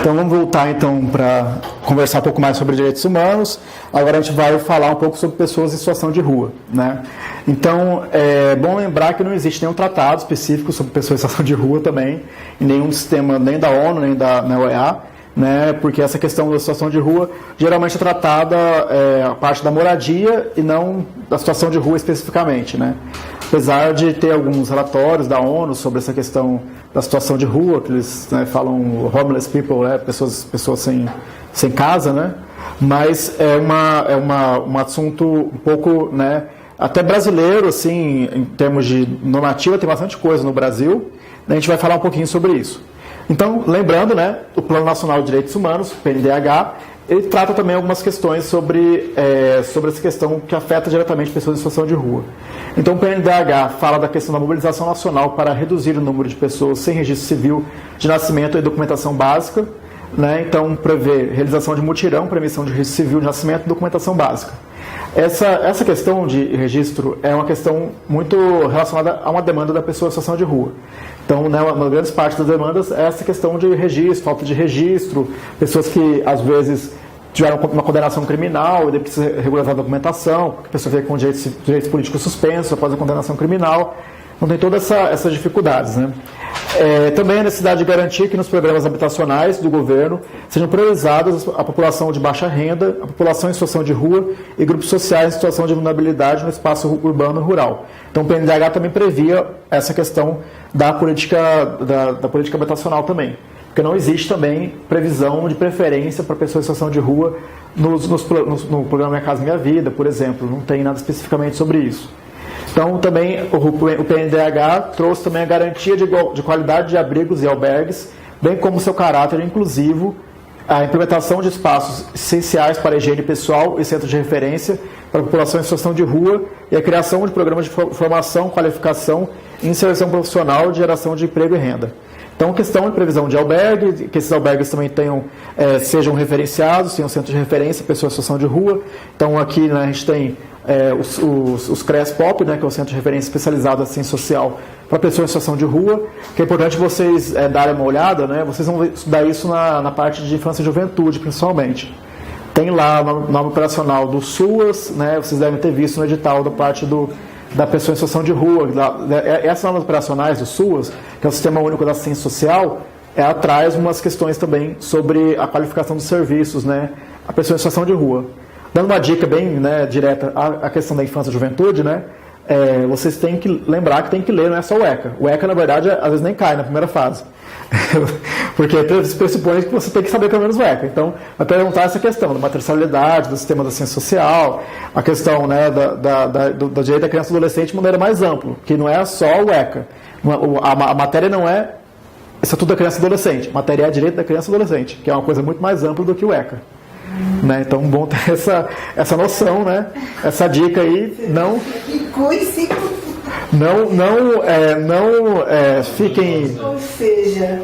Então vamos voltar então para conversar um pouco mais sobre direitos humanos. Agora a gente vai falar um pouco sobre pessoas em situação de rua, né? Então é bom lembrar que não existe nenhum tratado específico sobre pessoas em situação de rua também, em nenhum sistema, nem da ONU, nem da OEA, né? Porque essa questão da situação de rua geralmente é tratada a parte da moradia e não da situação de rua especificamente, né? Apesar de ter alguns relatórios da ONU sobre essa questão da situação de rua, que eles, né, falam homeless people, né, pessoas sem casa, né? Mas é um assunto um pouco, né, até brasileiro, assim, em termos de normativa, tem bastante coisa no Brasil, a gente vai falar um pouquinho sobre isso. Então, lembrando, né, o Plano Nacional de Direitos Humanos, PNDH, ele trata também algumas questões sobre essa questão que afeta diretamente pessoas em situação de rua. Então, o PNDH fala da questão da mobilização nacional para reduzir o número de pessoas sem registro civil de nascimento e documentação básica, né? Então, prevê realização de mutirão para emissão de registro civil de nascimento e documentação básica. Essa questão de registro é uma questão muito relacionada a uma demanda da pessoa em situação de rua. Então, né, uma grande parte das demandas é essa questão de registro, falta de registro, pessoas que, às vezes, tiveram uma condenação criminal e daí precisa regularizar a documentação, porque a pessoa fica com direitos políticos suspensos após a condenação criminal. Então, tem todas essas dificuldades, né? Também a necessidade de garantir que nos programas habitacionais do governo sejam priorizadas a população de baixa renda, a população em situação de rua e grupos sociais em situação de vulnerabilidade no espaço urbano e rural. Então, o PNDH também previa essa questão da política habitacional também, porque não existe também previsão de preferência para pessoas em situação de rua no programa Minha Casa Minha Vida, por exemplo, não tem nada especificamente sobre isso. Então, também o PNDH trouxe também a garantia de qualidade de abrigos e albergues, bem como seu caráter inclusivo, a implementação de espaços essenciais para a higiene pessoal e centros de referência para a população em situação de rua e a criação de programas de formação, qualificação e inserção profissional de geração de emprego e renda. Então, questão de previsão de albergue, que esses albergues também sejam referenciados, tenham centros de referência, pessoas em situação de rua. Então, aqui, né, a gente tem os CRES-POP, né, que é o Centro de Referência Especializado em Assistência Social para pessoas em situação de rua, que é importante vocês darem uma olhada, né, vocês vão estudar isso na parte de infância e juventude, principalmente. Tem lá o nome operacional do SUAS, né, vocês devem ter visto no edital da parte da pessoa em situação de rua. Essas normas operacionais do SUAS, que é o Sistema Único da Assistência Social, ela traz umas questões também sobre a qualificação dos serviços, né, a pessoa em situação de rua. Dando uma dica bem, né, direta à questão da infância e juventude, né, vocês têm que lembrar que tem que ler, não é só o ECA. O ECA, na verdade, às vezes nem cai na primeira fase. Porque pressupõe que você tem que saber pelo menos o ECA. Então, vai perguntar essa questão da materialidade, do sistema da ciência social, a questão, né, do direito da criança e adolescente de maneira mais ampla, que não é só o ECA. A matéria não é Estatuto da Criança e Adolescente. A matéria é direito da criança e adolescente, que é uma coisa muito mais ampla do que o ECA. Né? Então, bom ter essa noção, né? Essa dica aí, não fiquem... Ou seja...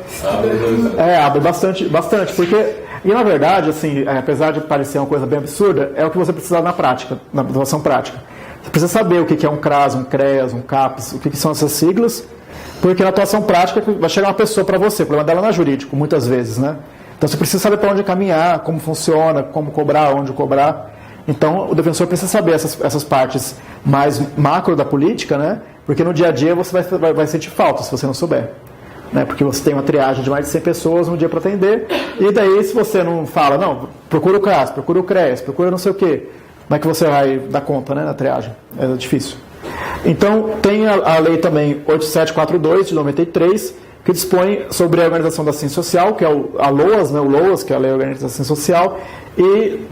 abre bastante, porque... E, na verdade, assim, apesar de parecer uma coisa bem absurda, é o que você precisa na prática, na atuação prática. Você precisa saber o que é um CRAS, um CREAS, um CAPES, o que são essas siglas, porque na atuação prática vai chegar uma pessoa para você, o problema dela não é jurídico, muitas vezes, né? Então, você precisa saber para onde caminhar, como funciona, como cobrar, onde cobrar. Então, o defensor precisa saber essas partes mais macro da política, né? Porque no dia a dia você vai sentir falta se você não souber. Né? Porque você tem uma triagem de mais de 100 pessoas no dia para atender, e daí, se você não fala, não, procura o CRAS, procura o CREAS, procura não sei o quê, como é que você vai dar conta, né, na triagem? É difícil. Então, tem a lei também 8742, de 93, que dispõe sobre a organização da assistência social, que é a LOAS, né, o LOAS, que é a Lei Orgânica da Assistência Social, e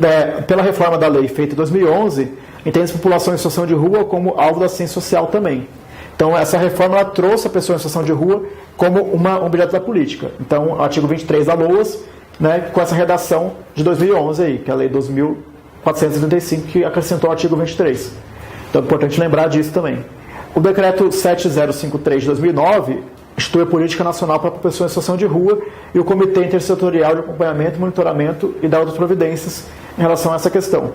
pela reforma da lei feita em 2011, entende a população em situação de rua como alvo da assistência social também. Então, essa reforma ela trouxe a pessoa em situação de rua como um objeto da política. Então, o artigo 23 da LOAS, né, com essa redação de 2011, aí, que é a Lei 2.435, que acrescentou o artigo 23. Então, é importante lembrar disso também. O decreto 7053 de 2009 institui a Política Nacional para a Pessoa em Situação de Rua e o Comitê Intersetorial de Acompanhamento, Monitoramento e da outras providências em relação a essa questão.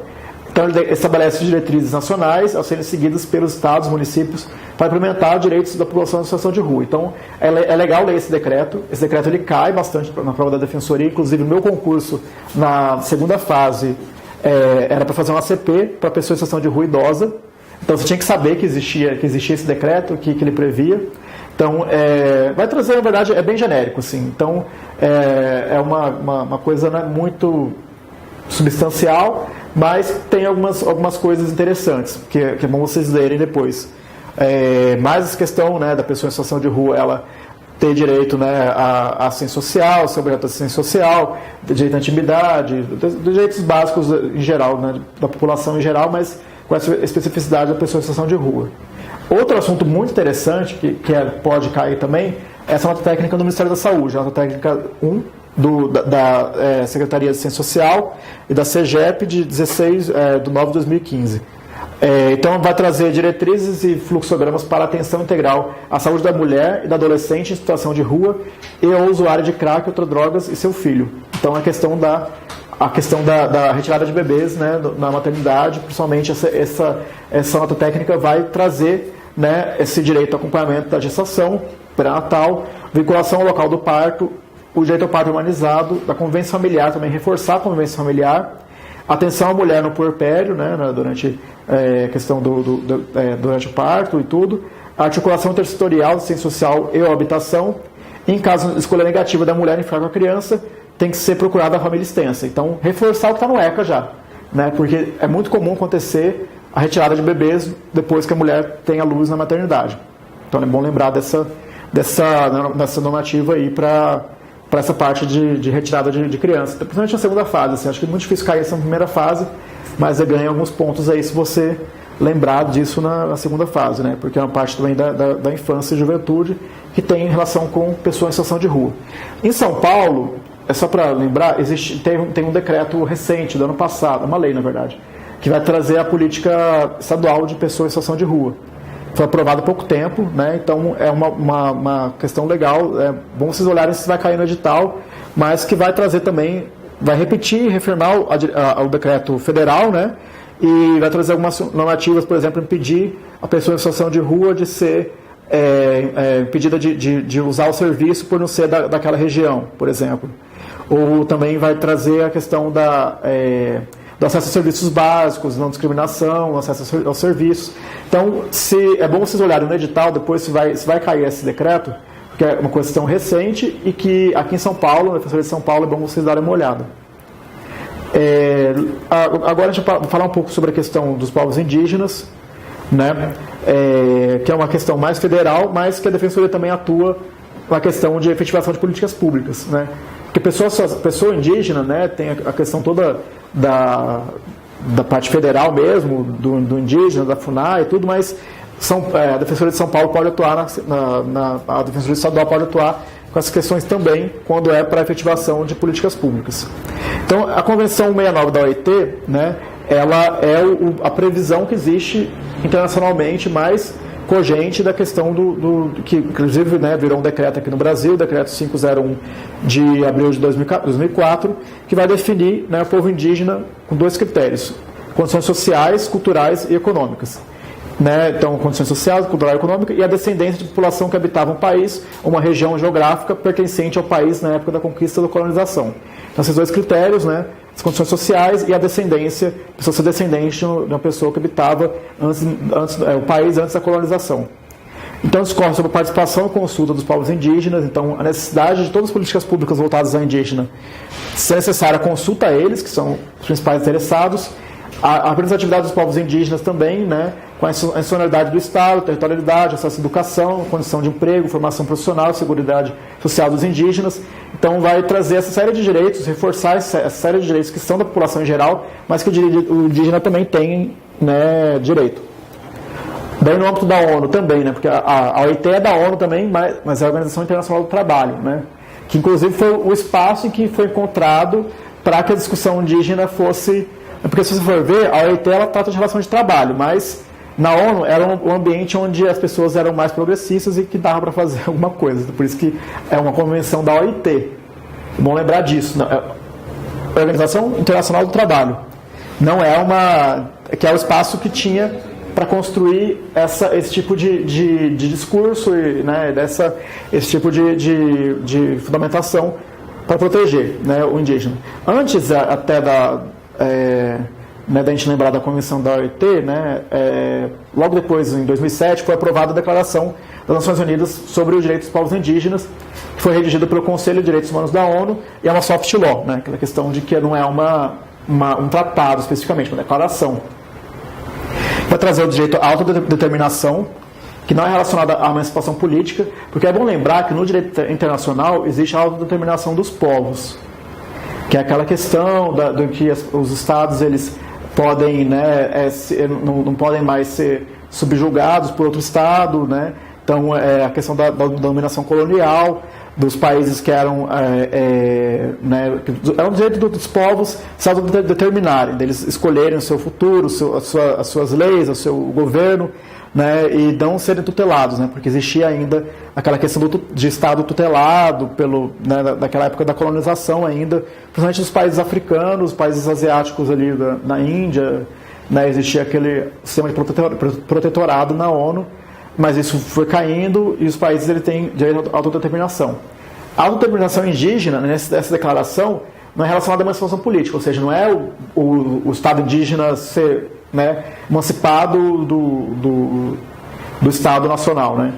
Então, ele estabelece diretrizes nacionais a serem seguidas pelos estados, municípios, para implementar direitos da população em situação de rua. Então, é legal ler esse decreto. Esse decreto ele cai bastante na prova da Defensoria. Inclusive, o meu concurso, na segunda fase, era para fazer uma ACP para pessoa em situação de rua idosa. Então, você tinha que saber que existia esse decreto, que ele previa. Então, vai trazer, na verdade, é bem genérico, assim. Então, é uma coisa, né, muito substancial, mas tem algumas coisas interessantes, que é bom vocês lerem depois. Mais essa questão, né, da pessoa em situação de rua, ela ter direito, né, à assistência social, sobre a assistência social, direito à intimidade, direitos básicos em geral, né, da população em geral, mas com essa especificidade da pessoa em situação de rua. Outro assunto muito interessante, que pode cair também, é essa nota técnica do Ministério da Saúde, a nota técnica 1 da Secretaria de Ciência Social e da CEGEP de 16 de 9 de 2015. Então, vai trazer diretrizes e fluxogramas para a atenção integral à saúde da mulher e da adolescente em situação de rua e ao usuário de crack, outras drogas e seu filho. Então, a questão da retirada de bebês, né, na maternidade, principalmente essa nota técnica vai trazer, né, esse direito ao acompanhamento da gestação pré-natal, vinculação ao local do parto, o direito ao parto humanizado, da convivência familiar, também reforçar a convivência familiar, atenção à mulher no puerpério, né, durante a questão durante o parto e tudo, a articulação intersetorial, ciência social e habitação. Em caso de escolha negativa da mulher em ficar com a criança, tem que ser procurada a família extensa. Então, reforçar o que está no ECA já, né, porque é muito comum acontecer a retirada de bebês depois que a mulher tem a luz na maternidade. Então, é bom lembrar dessa normativa aí para essa parte de retirada de criança, principalmente na segunda fase. Assim, acho que é muito difícil cair essa primeira fase, mas ganha alguns pontos aí se você lembrar disso na segunda fase, né? Porque é uma parte também da infância e juventude que tem relação com pessoas em situação de rua. Em São Paulo, é só para lembrar, tem um decreto recente, do ano passado, uma lei na verdade, que vai trazer a política estadual de pessoas em situação de rua. Foi aprovado há pouco tempo, né? Então é uma questão legal. É bom vocês olharem se vai cair no edital, mas que vai trazer também, vai repetir e reafirmar o decreto federal, né? E vai trazer algumas normativas, por exemplo, impedir a pessoa em situação de rua de ser impedida de usar o serviço por não ser daquela região, por exemplo. Ou também vai trazer a questão do acesso a serviços básicos, não discriminação, acesso aos serviços. Então, é bom vocês olharem no edital depois se vai cair esse decreto, porque é uma questão recente e que aqui em São Paulo, na Defensoria de São Paulo, é bom vocês darem uma olhada. Agora a gente vai falar um pouco sobre a questão dos povos indígenas, né? Que é uma questão mais federal, mas que a Defensoria também atua na questão de efetivação de políticas públicas, né? Porque pessoa indígena, né, tem a questão toda da parte federal mesmo, do indígena, da FUNAI e tudo, mas a Defensoria de São Paulo pode atuar, a Defensoria Estadual pode atuar com essas questões também, quando é para a efetivação de políticas públicas. Então, a Convenção 69 da OIT, né, ela é a previsão que existe internacionalmente mais cogente da questão que inclusive, né, virou um decreto aqui no Brasil, o decreto 501 de abril de 2004, que vai definir, né, o povo indígena com 2 critérios: condições sociais, culturais e econômicas. Né? Então, condições sociais, cultural e econômica, e a descendência de população que habitava um país, uma região geográfica pertencente ao país na época da conquista da colonização. Então, esses 2 critérios, né, as condições sociais e a descendência, a pessoa ser descendente de uma pessoa que habitava o país antes da colonização. Então, discorre sobre a participação e consulta dos povos indígenas. Então, a necessidade de todas as políticas públicas voltadas ao indígena, se é necessária, consulta a eles, que são os principais interessados. A representatividade dos povos indígenas também, né, com a institucionalidade do Estado, territorialidade, acesso à educação, condição de emprego, formação profissional, seguridade social dos indígenas. Então, vai trazer essa série de direitos, reforçar essa série de direitos que são da população em geral, mas que o indígena também tem, né, direito. Daí, no âmbito da ONU também, né, porque a OIT é da ONU também, mas é a Organização Internacional do Trabalho, né, que inclusive foi o espaço em que foi encontrado para que a discussão indígena fosse... Porque se você for ver, a OIT ela trata de relação de trabalho, mas na ONU era um ambiente onde as pessoas eram mais progressistas e que dava para fazer alguma coisa. Por isso que é uma convenção da OIT. É bom lembrar disso. Né? Organização Internacional do Trabalho. não que é o espaço que tinha para construir esse tipo de discurso e, né, esse tipo de fundamentação para proteger, né, o indígena. Antes até da gente lembrar da Convenção da OIT, né, logo depois, em 2007, foi aprovada a Declaração das Nações Unidas sobre os Direitos dos Povos Indígenas, que foi redigida pelo Conselho de Direitos Humanos da ONU, e é uma soft law, né, aquela questão de que não é um tratado especificamente, uma declaração. Vai trazer o direito à autodeterminação, que não é relacionada à emancipação política, porque é bom lembrar que no direito internacional existe a autodeterminação dos povos, que é aquela questão do que os estados eles podem, né, não podem mais ser subjugados por outro estado, né? Então a questão da dominação colonial dos países que eram é um direito dos povos se autodeterminarem, deles escolherem o seu futuro, as suas leis, o seu governo, né, e não serem tutelados, né, porque existia ainda aquela questão de Estado tutelado daquela época da colonização ainda, principalmente dos países africanos, países asiáticos ali na Índia, né, existia aquele sistema de protetorado na ONU, mas isso foi caindo e os países têm direito à autodeterminação. A autodeterminação indígena, nessa declaração, não é relacionada à emancipação política, ou seja, não é o Estado indígena ser, né, emancipado do Estado nacional, né?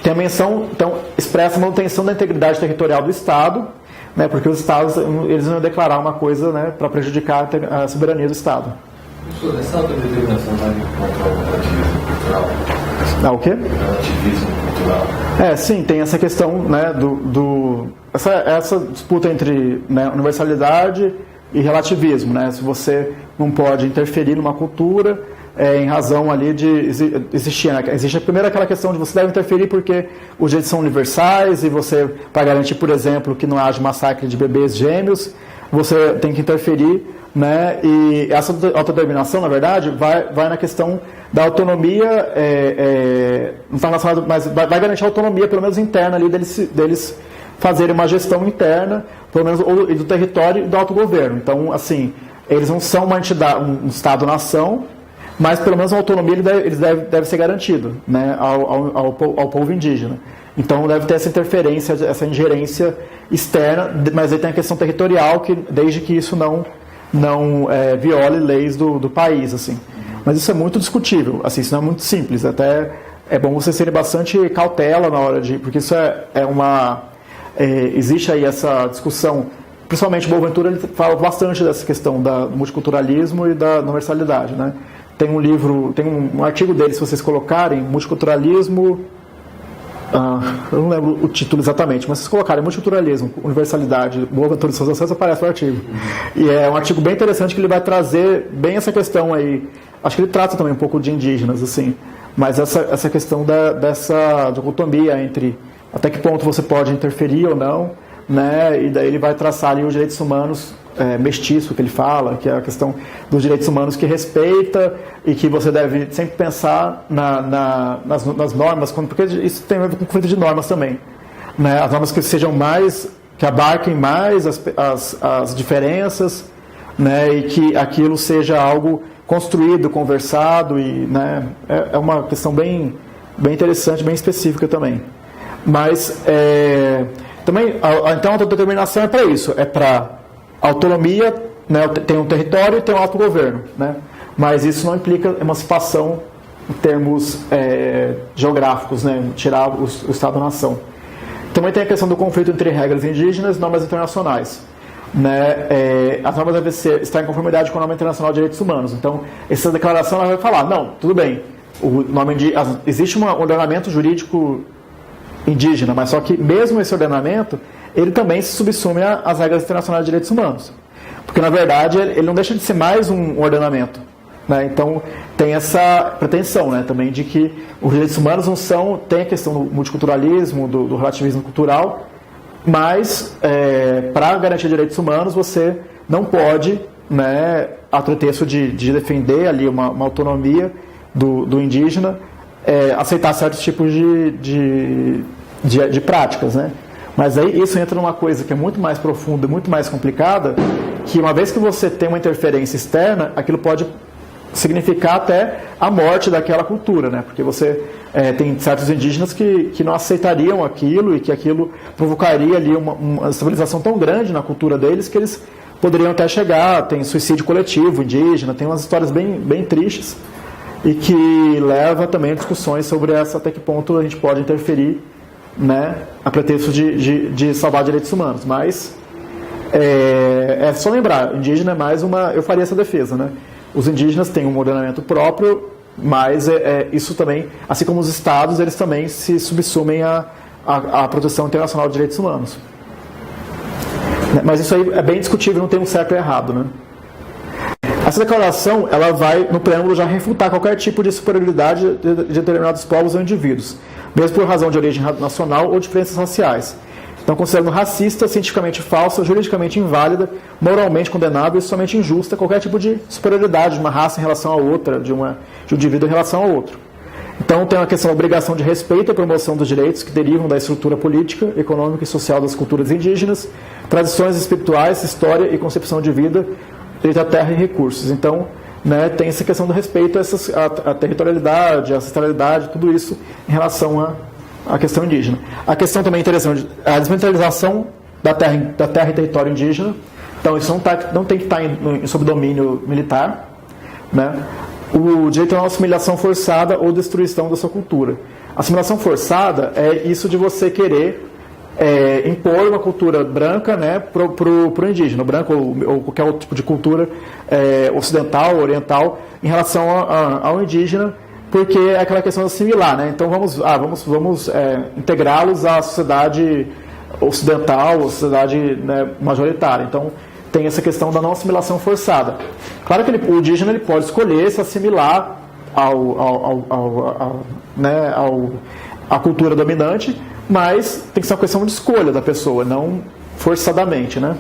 Tem a menção, então, expressa a manutenção da integridade territorial do Estado, né, porque os Estados eles vão declarar uma coisa, né, para prejudicar a soberania do Estado. Essa autodeterminação vai contra o relativismo cultural? O quê? Relativismo cultural. Sim, tem essa questão, né, essa disputa entre, né, universalidade e relativismo, né? Se você não pode interferir numa cultura em razão ali de existir, né? Existe primeiro aquela questão de você deve interferir porque os direitos são universais e você, para garantir, por exemplo, que não haja massacre de bebês gêmeos, você tem que interferir, né? E essa autodeterminação, na verdade, vai na questão da autonomia, não está relacionado, mas vai garantir a autonomia, pelo menos interna ali, deles fazerem uma gestão interna, pelo menos do território e do autogoverno. Então, assim, eles não são uma entidade, um Estado-nação, mas pelo menos a autonomia deve ser garantida, né, ao povo indígena. Então deve ter essa interferência, essa ingerência externa, mas aí tem a questão territorial, desde que isso não viole leis do país, assim. Mas isso é muito discutível, assim, isso não é muito simples, até é bom vocês terem bastante cautela na hora porque isso existe aí essa discussão, principalmente o Boaventura ele fala bastante dessa questão do multiculturalismo e da universalidade, né? Tem um livro, tem um artigo dele, se vocês colocarem, multiculturalismo, eu não lembro o título exatamente, mas se vocês colocarem multiculturalismo, universalidade, Boaventura de Souza Santos, aparece o artigo. E é um artigo bem interessante que ele vai trazer bem essa questão aí, acho que ele trata também um pouco de indígenas, assim, mas essa questão dessa dicotomia entre até que ponto você pode interferir ou não, né? E daí ele vai traçar ali os direitos humanos mestiço que ele fala, que é a questão dos direitos humanos que respeita e que você deve sempre pensar nas normas, porque isso tem a ver com conflito de normas também, né? As normas que sejam que abarquem mais as diferenças, né? E que aquilo seja algo construído, conversado e, né? É uma questão bem interessante, bem específica também. Mas também, então a autodeterminação é para isso, é para autonomia, né, tem um território e tem um autogoverno, né, mas isso não implica emancipação em termos geográficos, né, tirar o Estado-nação. Também tem a questão do conflito entre regras indígenas e normas internacionais, né, as normas devem estar em conformidade com a norma internacional de direitos humanos. Então essa declaração ela vai falar, não, tudo bem, existe um ordenamento jurídico indígena, mas só que mesmo esse ordenamento ele também se subsume às regras internacionais de direitos humanos, porque na verdade ele não deixa de ser mais um ordenamento, né? Então tem essa pretensão, né, também de que os direitos humanos tem a questão do multiculturalismo, do relativismo cultural, mas para garantir direitos humanos você não pode, né, a pretexto de defender ali uma autonomia do indígena, aceitar certos tipos de práticas, né? Mas aí isso entra numa coisa que é muito mais profunda, muito mais complicada, que uma vez que você tem uma interferência externa, aquilo pode significar até a morte daquela cultura, né? Porque você tem certos indígenas que não aceitariam aquilo e que aquilo provocaria ali uma estabilização tão grande na cultura deles que eles poderiam até chegar, tem suicídio coletivo indígena, tem umas histórias bem tristes e que leva também a discussões sobre até que ponto a gente pode interferir, né, a pretexto de salvar direitos humanos. Mas é só lembrar, indígena é mais eu faria essa defesa, né? Os indígenas têm um ordenamento próprio, mas isso também, assim como os estados, eles também se subsumem à proteção internacional de direitos humanos. Mas isso aí é bem discutível, não tem um certo e errado, né? Essa declaração, ela vai, no preâmbulo, já refutar qualquer tipo de superioridade de determinados povos ou indivíduos, mesmo por razão de origem nacional ou diferenças raciais. Então, considerando racista, cientificamente falsa, juridicamente inválida, moralmente condenável e somente injusta qualquer tipo de superioridade de uma raça em relação a outra, de um indivíduo em relação ao outro. Então, tem uma questão da obrigação de respeito e promoção dos direitos que derivam da estrutura política, econômica e social das culturas indígenas, tradições espirituais, história e concepção de vida, direito à terra e recursos. Então, né, tem essa questão do respeito à territorialidade, à ancestralidade, tudo isso em relação à questão indígena. A questão também interessante, a desmilitarização da terra e território indígena. Então, isso não tem que estar sob domínio militar, né? O direito a uma assimilação forçada ou destruição da sua cultura. A assimilação forçada é isso de você querer impor uma cultura branca, né, pro indígeno, branco ou qualquer outro tipo de cultura ocidental, oriental, em relação ao indígena, porque é aquela questão de assimilar, né? Então vamos integrá-los à sociedade ocidental, à sociedade, né, majoritária. Então tem essa questão da não assimilação forçada. Claro que o indígena ele pode escolher se assimilar à cultura dominante, mas tem que ser uma questão de escolha da pessoa, não forçadamente, né?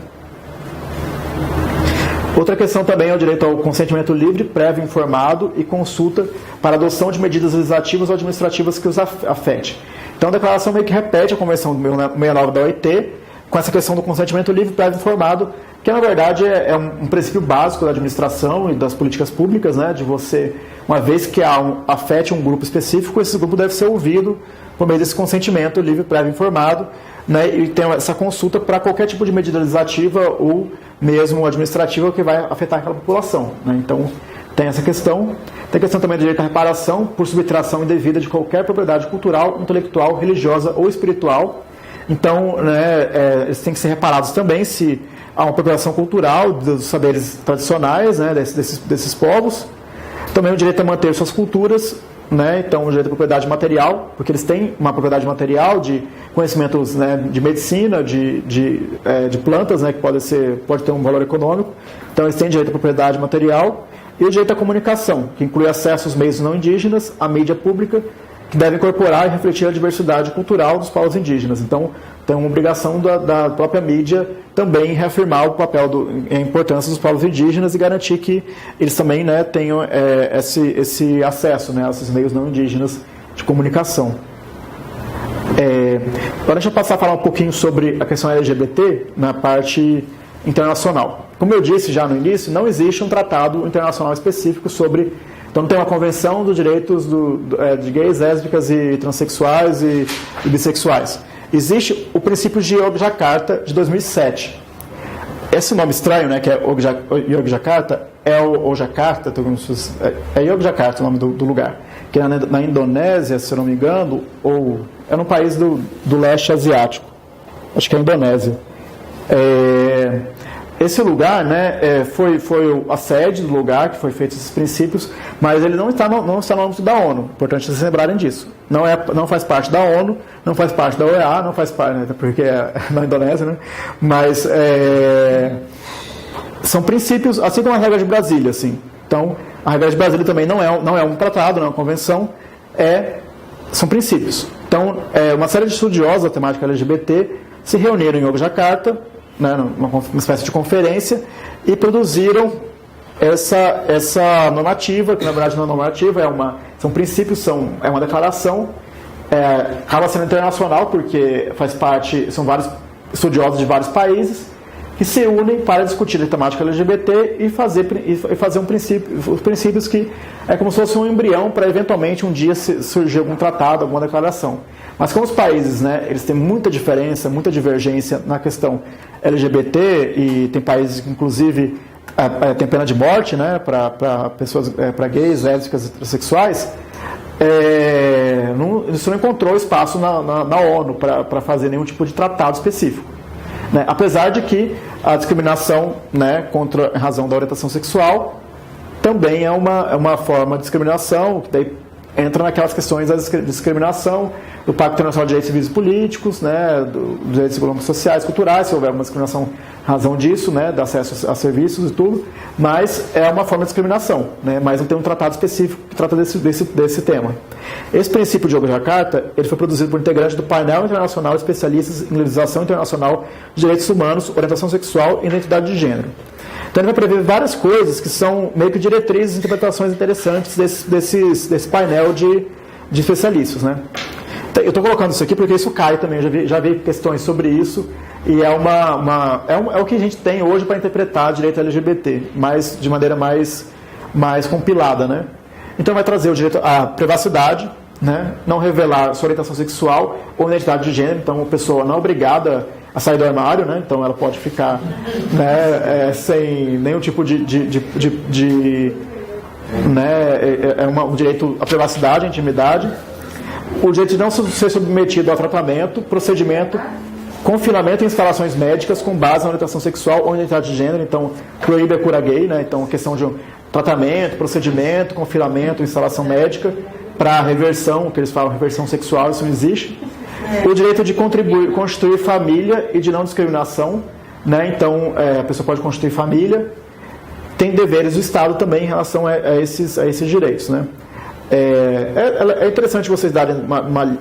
Outra questão também é o direito ao consentimento livre, prévio, informado e consulta para adoção de medidas legislativas ou administrativas que os afete. Então a declaração meio que repete a Convenção 69 da OIT, com essa questão do consentimento livre, prévio, informado, que na verdade é um princípio básico da administração e das políticas públicas, né, de você, uma vez que afete um grupo específico, esse grupo deve ser ouvido por meio desse consentimento livre, prévio, informado, né, e tem essa consulta para qualquer tipo de medida legislativa ou mesmo administrativa que vai afetar aquela população, né. Então tem essa questão. Tem a questão também do direito à reparação por subtração indevida de qualquer propriedade cultural, intelectual, religiosa ou espiritual. Então, né, eles têm que ser reparados também se há uma apropriação cultural dos saberes tradicionais, né, desses povos. Também o direito a manter suas culturas, né, então o direito à propriedade material, porque eles têm uma propriedade material de conhecimentos, né, de medicina, de plantas, né, que pode ter um valor econômico. Então eles têm direito à propriedade material. E o direito à comunicação, que inclui acesso aos meios não indígenas, à mídia pública, que deve incorporar e refletir a diversidade cultural dos povos indígenas. Então, tem uma obrigação da própria mídia também reafirmar o papel e a importância dos povos indígenas e garantir que eles também, né, tenham esse acesso, né, a esses meios não indígenas de comunicação. Agora deixa eu passar a falar um pouquinho sobre a questão LGBT na parte internacional. Como eu disse já no início, não existe um tratado internacional específico sobre... Então não tem uma convenção dos direitos de gays, lésbicas e transexuais e bissexuais. Existe o princípio de Yogyakarta de 2007. Esse nome estranho, né, que é Yogyakarta, é o Jakarta, é Yogyakarta o nome do lugar, que é na Indonésia, se eu não me engano, ou é num país do leste asiático. Acho que é a Indonésia. Esse lugar, né, foi a sede do lugar que foi feito esses princípios, mas ele não está no âmbito da ONU. Importante vocês lembrarem disso. Não faz parte da ONU, não faz parte da OEA, não faz parte, né, porque é na Indonésia, né? Mas são princípios, assim como a regra de Brasília, assim. Então, a regra de Brasília também não é um tratado, não é uma convenção, são princípios. Então, uma série de estudiosos da temática LGBT se reuniram em Yogyakarta, né, uma espécie de conferência, e produziram essa normativa, que na verdade não é normativa, são princípios, é uma declaração acaba sendo internacional porque faz parte, são vários estudiosos de vários países que se unem para discutir a temática LGBT e fazer os princípios que é como se fosse um embrião para eventualmente um dia surgir algum tratado, alguma declaração. Mas como os países, né, eles têm muita diferença, muita divergência na questão LGBT, e tem países que inclusive tem pena de morte, né, para pessoas, para gays, lésbicas e transexuais, isso não encontrou espaço na ONU para fazer nenhum tipo de tratado específico. Né? Apesar de que a discriminação, né, em razão da orientação sexual também é uma forma de discriminação, que daí entra naquelas questões da discriminação do Pacto Internacional de Direitos Civis e Políticos, né, dos direitos econômicos, sociais, culturais, se houver uma discriminação em razão disso, né, do acesso a serviços e tudo, mas é uma forma de discriminação, né, mas não tem um tratado específico que trata desse tema. Esse princípio de Yogyakarta, ele foi produzido por integrantes do painel internacional de especialistas em legislação internacional de direitos humanos, orientação sexual e identidade de gênero. Então ele vai prever várias coisas que são meio que diretrizes e interpretações interessantes desse painel de especialistas, né? Eu estou colocando isso aqui porque isso cai também, eu já vi questões sobre isso, e é o que a gente tem hoje para interpretar direito LGBT, mas de maneira mais compilada, né? Então vai trazer o direito à privacidade, né? Não revelar sua orientação sexual ou identidade de gênero, então a pessoa não é obrigada a sair do armário, né? Então ela pode ficar, né, sem nenhum tipo né, um direito à privacidade, à intimidade. O direito de não ser submetido a tratamento, procedimento, confinamento em instalações médicas com base na orientação sexual ou identidade de gênero. Então, proíbe a cura gay, né? Então, a questão de tratamento, procedimento, confinamento, instalação médica para reversão, que eles falam reversão sexual, isso não existe. O direito de constituir família e de não discriminação, né? Então, a pessoa pode constituir família. Tem deveres do Estado também em relação a esses direitos, né? É interessante vocês darem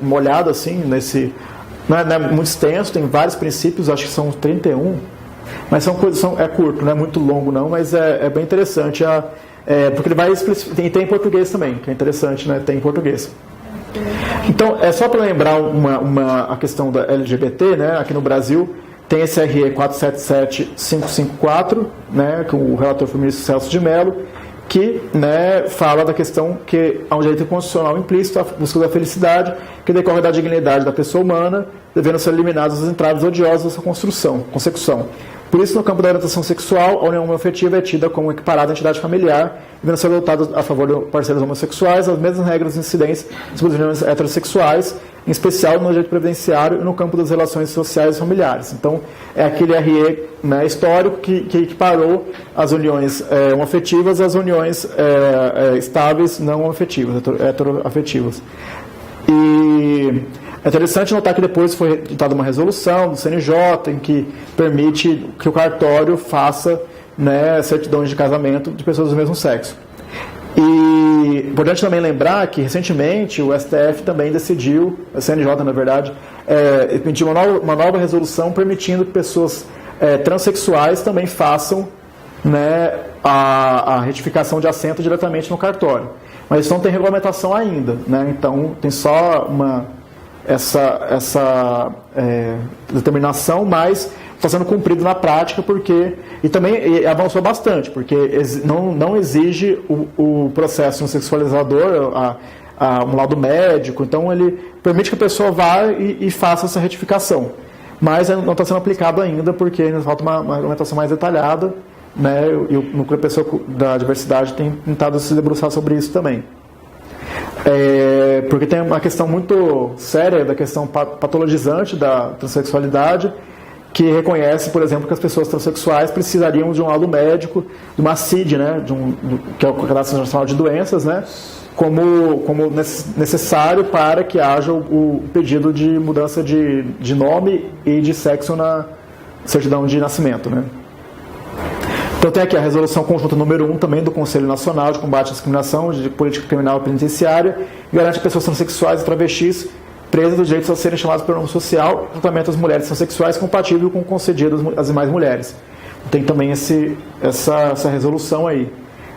uma olhada assim nesse. Não é muito extenso, tem vários princípios, acho que são 31, mas é curto, não é muito longo não, mas é bem interessante, porque ele vai tem em português também, que é interessante, né? Tem em português. Então, é só para lembrar a questão da LGBT, né? Aqui no Brasil tem esse RE 477554, né? Que o relator foi o ministro Celso de Mello, que, né, fala da questão que há um direito constitucional implícito à busca da felicidade, que decorre da dignidade da pessoa humana, devendo ser eliminadas as entraves odiosas da consecução. Por isso, no campo da orientação sexual, a união homoafetiva é tida como equiparada à entidade familiar, devendo ser adotada a favor de parceiros homossexuais as mesmas regras de incidência das uniões heterossexuais, em especial no direito previdenciário e no campo das relações sociais e familiares. Então, é aquele RE, né, histórico que equiparou as uniões homoafetivas às uniões estáveis não homoafetivas, heteroafetivas. E é interessante notar que depois foi editada uma resolução do CNJ em que permite que o cartório faça, né, certidões de casamento de pessoas do mesmo sexo. E importante também lembrar que recentemente o STF também decidiu, a CNJ na verdade, emitiu uma nova resolução permitindo que pessoas transexuais também façam, né, a retificação de assento diretamente no cartório. Mas isso não tem regulamentação ainda, né? Então tem só essa determinação, mas está sendo cumprido na prática e também avançou bastante, porque não exige o processo sexualizador, um laudo médico, então ele permite que a pessoa vá e faça essa retificação, mas não está sendo aplicado ainda, porque ainda falta uma regulamentação mais detalhada, né? E o Núcleo Pessoa da Diversidade tem tentado se debruçar sobre isso também. Porque tem uma questão muito séria da questão patologizante da transexualidade, que reconhece, por exemplo, que as pessoas transexuais precisariam de um laudo médico, de uma CID, né, que é o Cadastro Nacional de Doenças, né, como necessário para que haja o pedido de mudança de nome e de sexo na certidão de nascimento, né. Então tem aqui a resolução conjunta número 1 também do Conselho Nacional de Combate à Discriminação de Política Criminal e Penitenciária, que garante que pessoas transexuais e travestis presas dos direitos a serem chamadas pelo nome social, tratamento às mulheres transexuais compatível com o concedido às demais mulheres. Tem também essa resolução aí,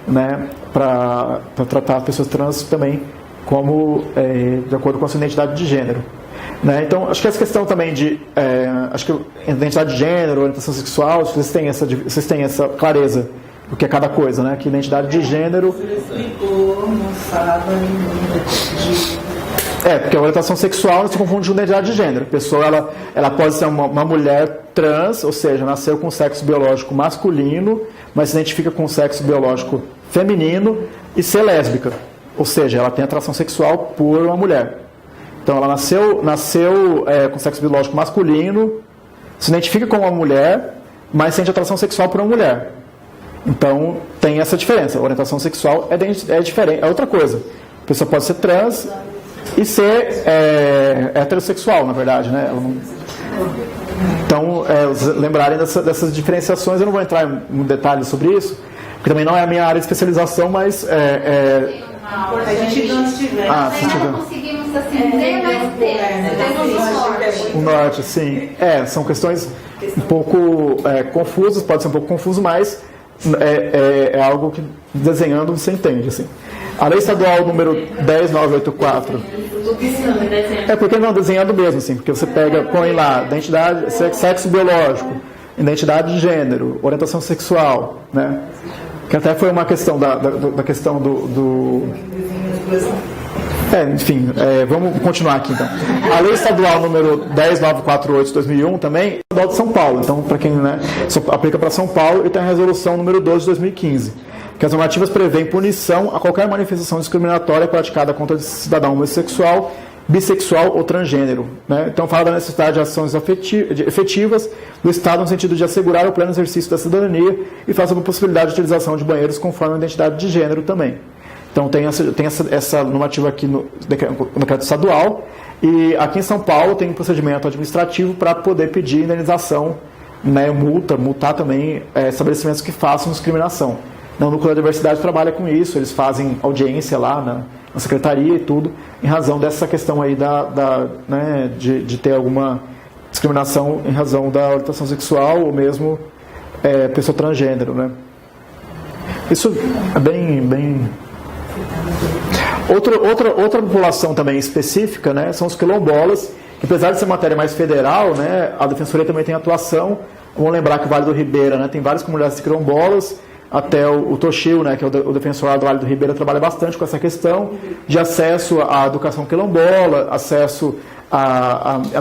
né, para tratar as pessoas trans também como de acordo com a sua identidade de gênero. Né? Então, acho que essa questão também de acho que identidade de gênero, orientação sexual, vocês têm essa clareza do que é cada coisa, né? Que identidade de gênero... porque a orientação sexual não se confunde com identidade de gênero. A pessoa ela pode ser uma mulher trans, ou seja, nasceu com sexo biológico masculino, mas se identifica com sexo biológico feminino, e ser lésbica, ou seja, ela tem atração sexual por uma mulher. Então ela nasceu com sexo biológico masculino, se identifica como uma mulher, mas sente atração sexual por uma mulher. Então tem essa diferença. A orientação sexual é diferente, é outra coisa. A pessoa pode ser trans e ser heterossexual, na verdade, né? Então, lembrarem dessas diferenciações, eu não vou entrar em detalhes sobre isso, porque também não é a minha área de especialização, mas a gente não estiver. Não conseguimos assim, ter mais tempo. O norte, sim. São questões um pouco confusas, pode ser um pouco confuso, mas é algo que desenhando você entende, assim. A lei estadual número 10984. Porque não, desenhando mesmo, assim, porque você põe lá identidade, sexo biológico, identidade de gênero, orientação sexual, né? Que até foi uma questão da questão do... enfim, vamos continuar aqui então. A lei estadual número 10948 de 2001 também é estadual de São Paulo, então para quem só aplica para São Paulo, e tem a resolução número 12 de 2015, que as normativas prevêem punição a qualquer manifestação discriminatória praticada contra cidadão homossexual, bissexual ou transgênero. Né? Então fala da necessidade de ações efetivas do Estado no sentido de assegurar o pleno exercício da cidadania e faz uma possibilidade de utilização de banheiros conforme a identidade de gênero também. Então tem essa normativa aqui no decreto estadual, e aqui em São Paulo tem um procedimento administrativo para poder pedir indenização, né, multar também estabelecimentos que façam discriminação. O Núcleo da Diversidade trabalha com isso, eles fazem audiência lá na secretaria e tudo, em razão dessa questão aí né, de ter alguma discriminação em razão da orientação sexual ou mesmo pessoa transgênero. Né? Isso é bem... Outra população também específica, né, são os quilombolas, que apesar de ser matéria mais federal, né, a Defensoria também tem atuação. Vamos lembrar que o Vale do Ribeira, né, tem várias comunidades quilombolas, até o Toshio, né, que é o defensor do Vale do Ribeira, trabalha bastante com essa questão de acesso à educação quilombola, acesso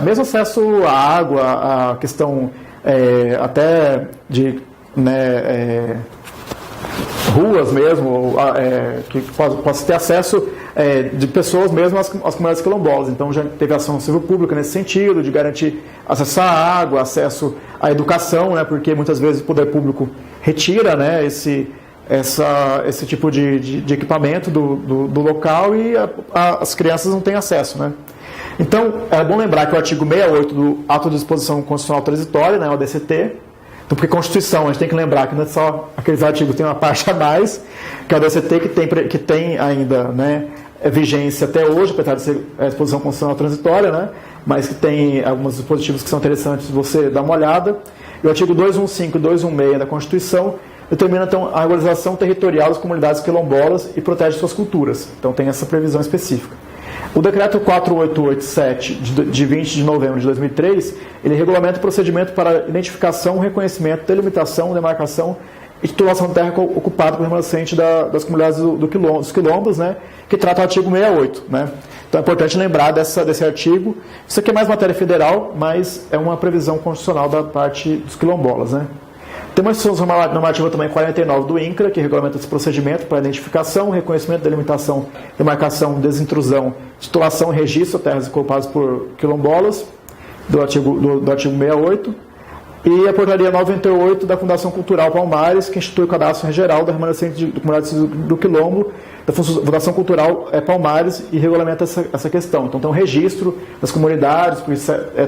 mesmo acesso à água, a questão até de ruas mesmo, que possa ter acesso de pessoas mesmo às comunidades quilombolas. Então já teve ação civil pública nesse sentido, de garantir acesso à água, acesso à educação, né, porque muitas vezes o poder público retira, né, esse tipo de equipamento do local e as crianças não têm acesso. Né. Então é bom lembrar que o artigo 68 do Ato de Disposição Constitucional Transitória, né, o ADCT, então, porque Constituição, a gente tem que lembrar que não é só aqueles artigos, tem uma parte a mais, que é o DCT, que tem ainda, né, vigência até hoje, apesar de ser a disposição constitucional transitória, né, mas que tem alguns dispositivos que são interessantes você dar uma olhada. E o artigo 215 e 216 da Constituição determina, então, a regularização territorial das comunidades quilombolas e protege suas culturas. Então, tem essa previsão específica. O decreto 4887, de 20 de novembro de 2003, ele regulamenta o procedimento para identificação, reconhecimento, delimitação, demarcação e titulação de terra ocupada por remanescente das comunidades dos quilombos, né, que trata o artigo 68. Né. Então é importante lembrar desse artigo. Isso aqui é mais matéria federal, mas é uma previsão constitucional da parte dos quilombolas. Né. Tem uma instrução normativa também 49 do INCRA, que regulamenta esse procedimento para identificação, reconhecimento, delimitação, demarcação, desintrusão, titulação e registro de terras ocupadas por quilombolas, do artigo 68, e a portaria 98 da Fundação Cultural Palmares, que institui o cadastro geral da remanescente de comunidades do quilombo, da Fundação Cultural Palmares, e regulamenta essa questão. Então tem um registro das comunidades,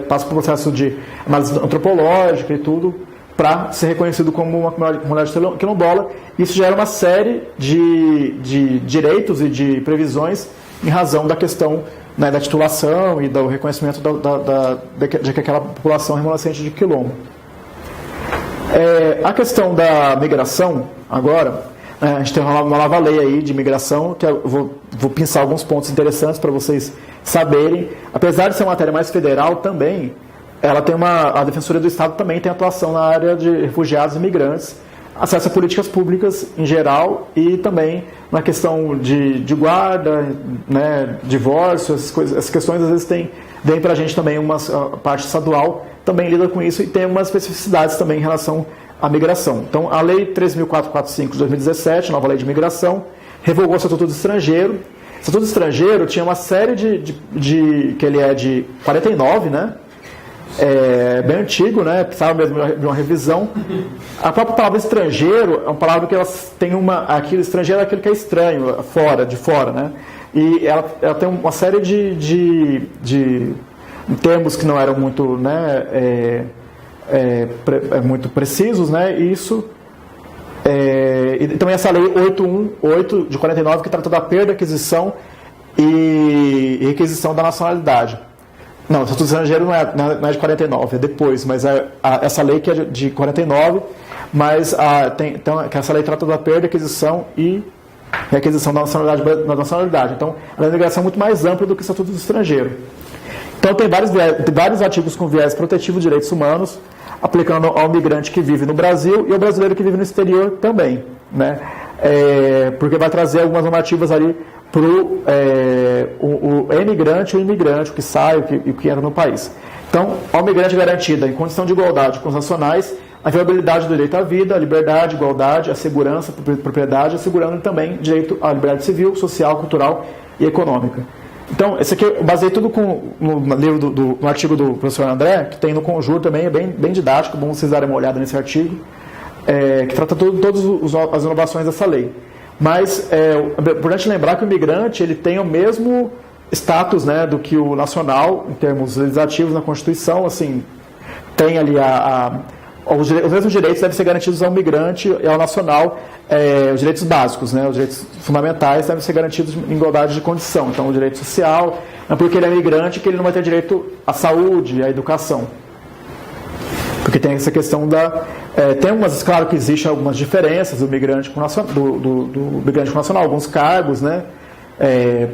passa por um processo de análise antropológica e tudo, para ser reconhecido como uma comunidade quilombola. Isso gera uma série de direitos e de previsões em razão da questão, né, da titulação e do reconhecimento de que aquela população é remanescente de quilombo. A questão da migração, agora, A gente tem uma nova lei aí de imigração, que eu vou pensar alguns pontos interessantes para vocês saberem. Apesar de ser uma matéria mais federal também, ela tem a Defensoria do Estado também tem atuação na área de refugiados e imigrantes, acesso a políticas públicas em geral e também na questão de guarda, né, divórcio, essas questões às vezes vem para a gente também a parte estadual também lida com isso e tem umas especificidades também em relação à migração. Então, a Lei 13.445 de 2017, nova lei de migração, revogou o Estatuto do Estrangeiro. O Estatuto do Estrangeiro tinha uma série que ele é de 49, né? Bem antigo, né? Precisava mesmo de uma revisão. A própria palavra estrangeiro é uma palavra que elas tem aquilo estrangeiro é aquele que é estranho, de fora, né? E ela tem uma série de termos que não eram muito, né, muito precisos, né? Isso e também essa lei 818 de 49 que trata da perda, aquisição e requisição da nacionalidade. Não, o Estatuto Estrangeiro não é de 49, é depois, mas essa lei que é de 49, mas então, que essa lei trata da perda, aquisição e requisição da nacionalidade. Então, a imigração é muito mais ampla do que o Estatuto do Estrangeiro. Então, tem vários artigos com viés protetivo de direitos humanos, aplicando ao migrante que vive no Brasil e ao brasileiro que vive no exterior também, né? Porque vai trazer algumas normativas ali para o emigrante e o imigrante, o que sai e o que entra no país. Então, ao migrante garantida em condição de igualdade com os nacionais, a viabilidade do direito à vida, a liberdade, a igualdade, a segurança, a propriedade, assegurando também direito à liberdade civil, social, cultural e econômica. Então, esse aqui eu baseei tudo no livro no artigo do professor André, que tem no Conjur também, é bem didático, bom vocês darem uma olhada nesse artigo, que trata todas as inovações dessa lei. Mas é importante lembrar que o imigrante ele tem o mesmo status, né, do que o nacional, em termos legislativos na Constituição, assim, tem ali os mesmos direitos devem ser garantidos ao migrante e ao nacional, os direitos básicos, né, os direitos fundamentais devem ser garantidos em igualdade de condição. Então, o direito social, não é porque ele é migrante que ele não vai ter direito à saúde, à educação. Porque tem essa questão claro que existem algumas diferenças do migrante com do migrante com nacional, alguns cargos, né,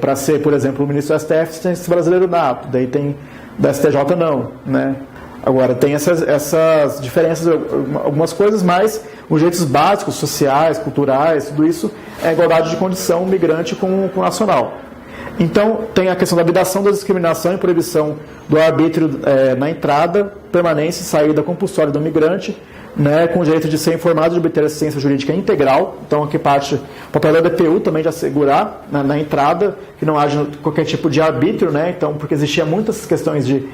para ser, por exemplo, o ministro do STF tem esse brasileiro nato, daí tem da STJ não, né. Agora, tem essas diferenças, algumas coisas, mas os direitos básicos, sociais, culturais, tudo isso é igualdade de condição migrante com o nacional. Então, tem a questão da abolição da discriminação e proibição do arbítrio na entrada, permanência e saída compulsória do migrante, né, com o direito de ser informado e de obter assistência jurídica integral. Então, aqui parte o papel da DPU também de assegurar na entrada que não haja qualquer tipo de arbítrio, né, então, porque existia muitas questões de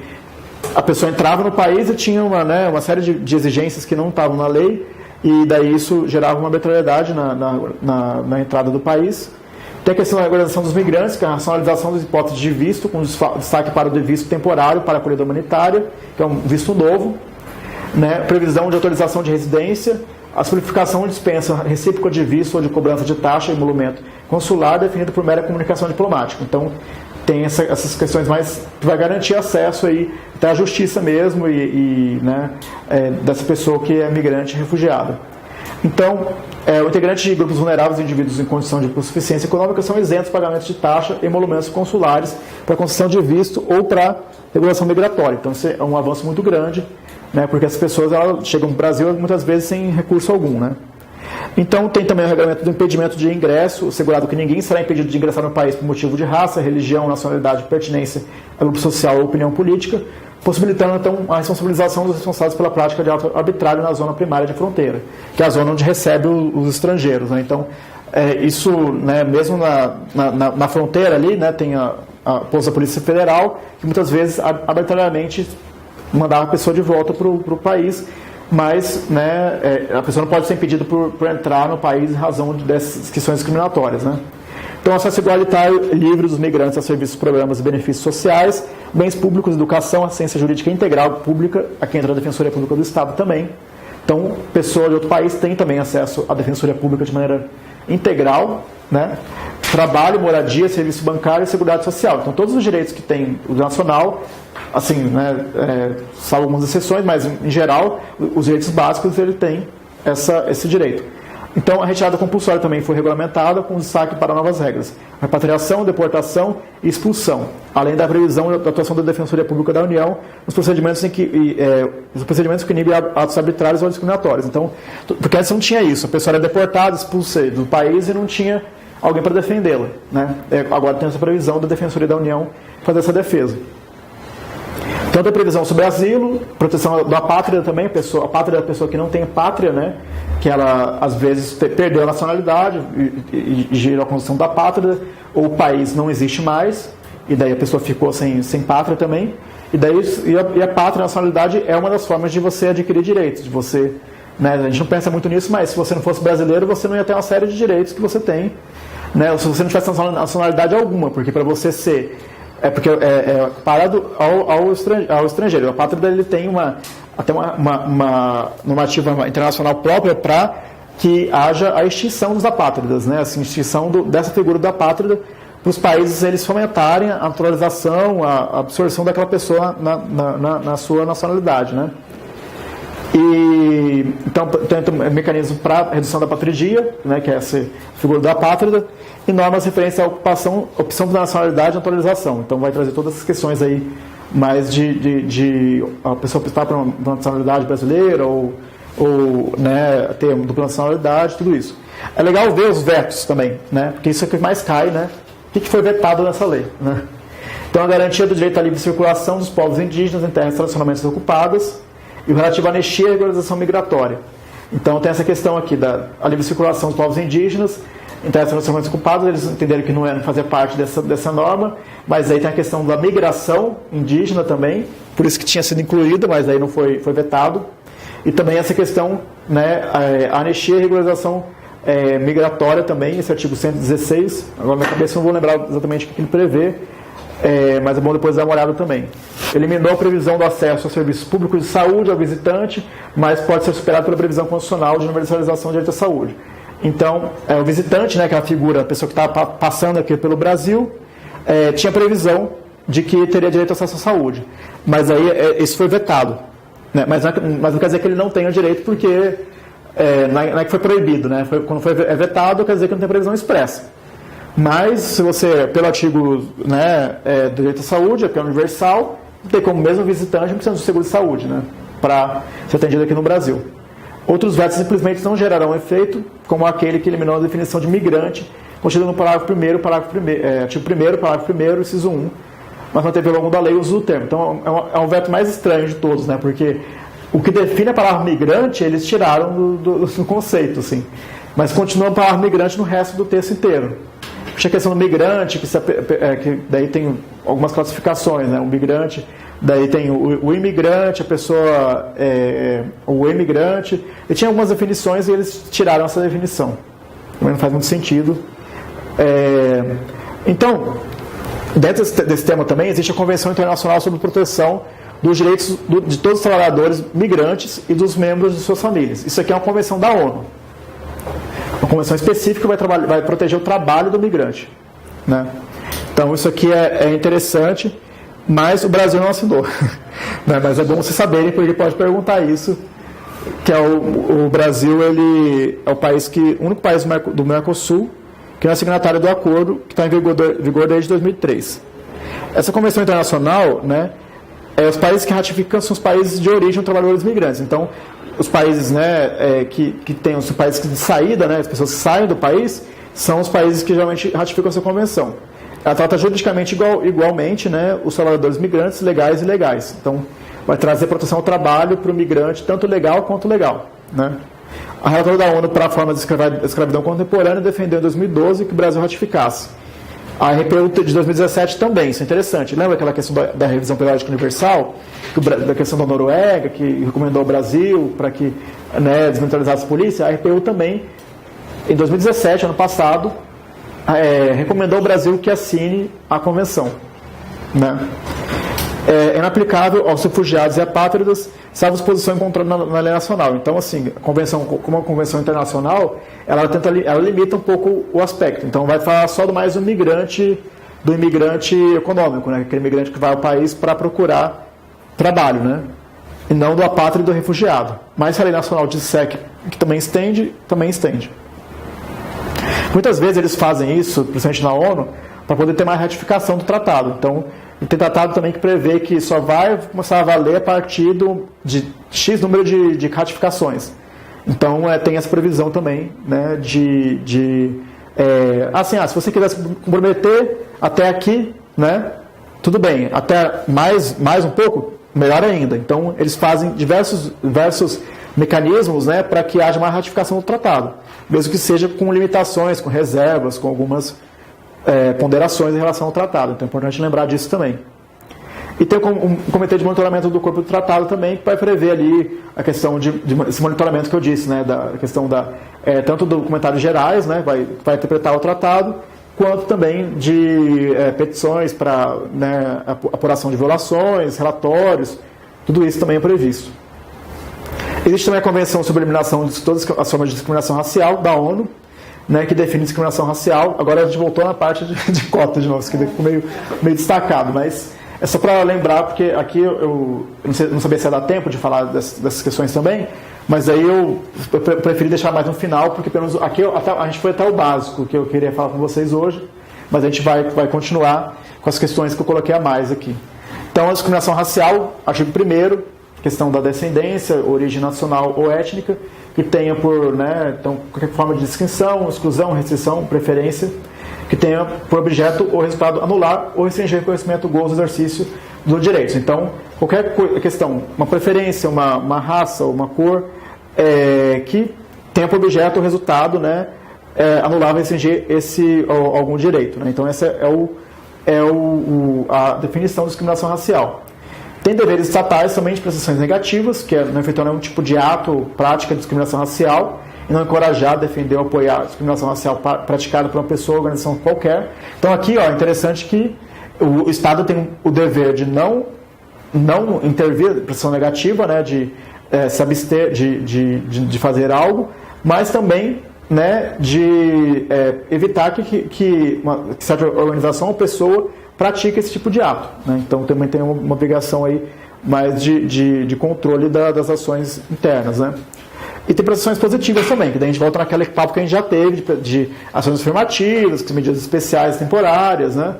a pessoa entrava no país e tinha uma série de exigências que não estavam na lei, e daí isso gerava uma arbitrariedade na entrada do país. Tem a questão da regularização dos migrantes, que é a racionalização das hipóteses de visto, com destaque para o visto temporário para a acolhida humanitária, que é um visto novo, né? Previsão de autorização de residência, a simplificação de dispensa recíproca de visto ou de cobrança de taxa e emolumento consular, definida por mera comunicação diplomática. Então, tem essas questões mais que vai garantir acesso aí até à justiça mesmo né, dessa pessoa que é migrante e refugiada. Então, o integrante de grupos vulneráveis e indivíduos em condição de insuficiência econômica são isentos de pagamentos de taxa e emolumentos consulares para concessão de visto ou para regulação migratória. Então, isso é um avanço muito grande, né, porque as pessoas chegam no Brasil muitas vezes sem recurso algum, né? Então, tem também o regulamento do impedimento de ingresso, assegurado que ninguém será impedido de ingressar no país por motivo de raça, religião, nacionalidade, pertinência a grupo social ou opinião política, possibilitando, então, a responsabilização dos responsáveis pela prática de ato arbitrário na zona primária de fronteira, que é a zona onde recebe os estrangeiros, né? Então, isso, né, mesmo na fronteira ali, né, tem a posto da Polícia Federal, que muitas vezes arbitrariamente mandava a pessoa de volta para o país, mas, né, a pessoa não pode ser impedida por entrar no país em razão dessas questões discriminatórias, né? Então, acesso igualitário livre dos migrantes a serviços, programas e benefícios sociais, bens públicos, educação, assistência jurídica integral pública, aqui entra a Defensoria Pública do Estado também. Então, pessoa de outro país tem também acesso à Defensoria Pública de maneira integral, né? Trabalho, moradia, serviço bancário e seguridade social. Então, todos os direitos que tem o nacional, assim, né, salvo algumas exceções, mas em geral, os direitos básicos ele tem esse direito. Então, a retirada compulsória também foi regulamentada com destaque para novas regras: repatriação, deportação e expulsão, além da previsão da atuação da Defensoria Pública da União nos procedimentos que inibem atos arbitrários ou discriminatórios. Então, porque antes não tinha isso, a pessoa era deportada, expulsa do país e não tinha alguém para defendê-la, né? Agora tem essa previsão da Defensoria da União fazer essa defesa. Então, tem previsão sobre asilo, proteção da pátria também, a pátria da pessoa que não tem pátria, né? Que ela, às vezes, perdeu a nacionalidade e gerou a condição da pátria, ou o país não existe mais, e daí a pessoa ficou sem pátria também. E a pátria, a nacionalidade, é uma das formas de você adquirir direitos, de você, né? A gente não pensa muito nisso, mas se você não fosse brasileiro, você não ia ter uma série de direitos que você tem, né? Ou se você não tivesse nacionalidade alguma, porque para você ser... porque é parado ao estrangeiro. A pátria dele tem até uma normativa internacional própria para que haja a extinção dos apátridas, né? Assim, extinção dessa figura da apátrida, para os países eles fomentarem a naturalização, a absorção daquela pessoa na sua nacionalidade, né? E então tem um mecanismo para redução da patridia, né, que é essa figura da apátrida, e normas referentes à ocupação, opção da nacionalidade e naturalização. Então vai trazer todas essas questões aí, mais de a pessoa optar por uma nacionalidade brasileira ou né, ter dupla nacionalidade, tudo isso. É legal ver os vetos também, né, porque isso é o que mais cai, né? O que foi vetado nessa lei, né? Então a garantia do direito à livre circulação dos povos indígenas em terras tradicionalmente ocupadas, e o relativo à anistia e regularização migratória. Então tem essa questão aqui da livre circulação dos povos indígenas em terras tradicionalmente ocupadas. Eles entenderam que não fazia parte dessa norma, mas aí tem a questão da migração indígena também, por isso que tinha sido incluída, mas aí não foi vetado. E também essa questão, né, a anistia e regularização migratória também, esse artigo 116, agora na cabeça eu não vou lembrar exatamente o que ele prevê, mas é bom depois dar uma olhada também. Eliminou a previsão do acesso a serviços públicos de saúde ao visitante, mas pode ser superado pela previsão constitucional de universalização do direito à saúde. Então, o visitante, né, aquela figura, a pessoa que está passando aqui pelo Brasil, tinha previsão de que teria direito ao acesso à saúde. Mas aí isso foi vetado. Né? Mas não quer dizer que ele não tenha direito, porque não é que foi proibido. Né? Quando foi vetado, quer dizer que não tem previsão expressa. Mas, se você, pelo artigo, né, do direito à saúde, que é universal, tem como mesmo visitante não precisa de seguro de saúde, né, para ser atendido aqui no Brasil. Outros vetos simplesmente não gerarão efeito, como aquele que eliminou a definição de migrante, contida no parágrafo 1º, artigo 1º, parágrafo 1º, inciso 1, mas manteve ao longo da lei o uso do termo. Então, é um veto mais estranho de todos, né, porque o que define a palavra migrante, eles tiraram do conceito, assim, mas continua a palavra migrante no resto do texto inteiro. A questão do migrante, que daí tem algumas classificações, né? O migrante, daí tem o imigrante, a pessoa, o emigrante, e tinha algumas definições e eles tiraram essa definição. Também não faz muito sentido. Então, dentro desse tema também existe a Convenção Internacional sobre Proteção dos Direitos de todos os trabalhadores migrantes e dos membros de suas famílias. Isso aqui é uma convenção da ONU. Uma convenção específica vai proteger o trabalho do migrante, né? Então isso aqui é interessante, mas o Brasil não assinou. Né? Mas é bom vocês saberem, porque pode perguntar isso, que o Brasil, ele é o único país do Mercosul que não é signatário do acordo, que está em vigor desde 2003. Essa convenção internacional, né, os países que ratificam são os países de origem de trabalhadores migrantes. Então, os países, né, que tem os países de saída, né, as pessoas que saem do país, são os países que geralmente ratificam essa convenção. Ela trata juridicamente igualmente, né, os trabalhadores migrantes legais e ilegais. Então, vai trazer proteção ao trabalho para o migrante, tanto legal quanto legal. Né? A relatora da ONU para a forma de escravidão contemporânea defendeu em 2012 que o Brasil ratificasse. A RPU de 2017 também, isso é interessante. Lembra aquela questão da revisão periódica universal? Da questão da Noruega, que recomendou ao Brasil para que, né, desmilitarizasse a polícia? A RPU também, em 2017, ano passado, recomendou ao Brasil que assine a convenção. Né? É inaplicável aos refugiados e apátridas, salvo exposição encontrada na lei nacional. Então, assim, a convenção, como uma convenção internacional, ela limita um pouco o aspecto. Então, vai falar só do imigrante econômico, né? Aquele imigrante que vai ao país para procurar trabalho, né? E não do apátrida e do refugiado. Mas se a lei nacional disser que também estende, também estende. Muitas vezes eles fazem isso, principalmente na ONU, para poder ter mais ratificação do tratado. Então, tem tratado também que prevê que só vai começar a valer a partir de X número de ratificações. Então, tem essa previsão também, né, se você quiser se comprometer até aqui, né, tudo bem, até mais um pouco, melhor ainda. Então, eles fazem diversos mecanismos, né, para que haja uma ratificação do tratado, mesmo que seja com limitações, com reservas, com algumas ponderações em relação ao tratado. Então é importante lembrar disso também. E tem um comitê de monitoramento do corpo do tratado também, que vai prever ali a questão desse monitoramento que eu disse, né, da questão tanto do documentários gerais, né, vai interpretar o tratado, quanto também de petições para, né, apuração de violações, relatórios, tudo isso também é previsto. Existe também a Convenção sobre a Eliminação de todas as formas de discriminação racial, da ONU, né, que define discriminação racial. Agora a gente voltou na parte de cota de novo, isso que ficou meio destacado, mas é só para lembrar, porque aqui eu não sabia se ia dar tempo de falar dessas questões também, mas aí eu preferi deixar mais no final, porque pelo menos aqui a gente foi até o básico que eu queria falar com vocês hoje, mas a gente vai continuar com as questões que eu coloquei a mais aqui. Então, a discriminação racial, artigo 1º, questão da descendência, origem nacional ou étnica, que tenha então, qualquer forma de distinção, exclusão, restrição, preferência, que tenha por objeto ou resultado anular ou restringir reconhecimento, gozo, exercício dos direitos. Então, qualquer questão, uma preferência, uma raça, uma cor, que tenha por objeto ou resultado, né, anular ou restringir algum direito. Né? Então, essa é a definição de discriminação racial. Tem deveres estatais somente para ações negativas, que é não efetuar nenhum tipo de ato, prática de discriminação racial, e não encorajar, defender ou apoiar a discriminação racial praticada por uma pessoa ou organização qualquer. Então aqui é interessante que o Estado tem o dever de não intervir para ação negativa, né, de se abster de fazer algo, mas também, né, de evitar que certa organização ou pessoa pratica esse tipo de ato. Né? Então também tem uma obrigação aí mais de controle das ações internas. Né? E tem ações positivas também, que daí a gente volta naquele papo que a gente já teve de ações afirmativas, medidas especiais temporárias, né?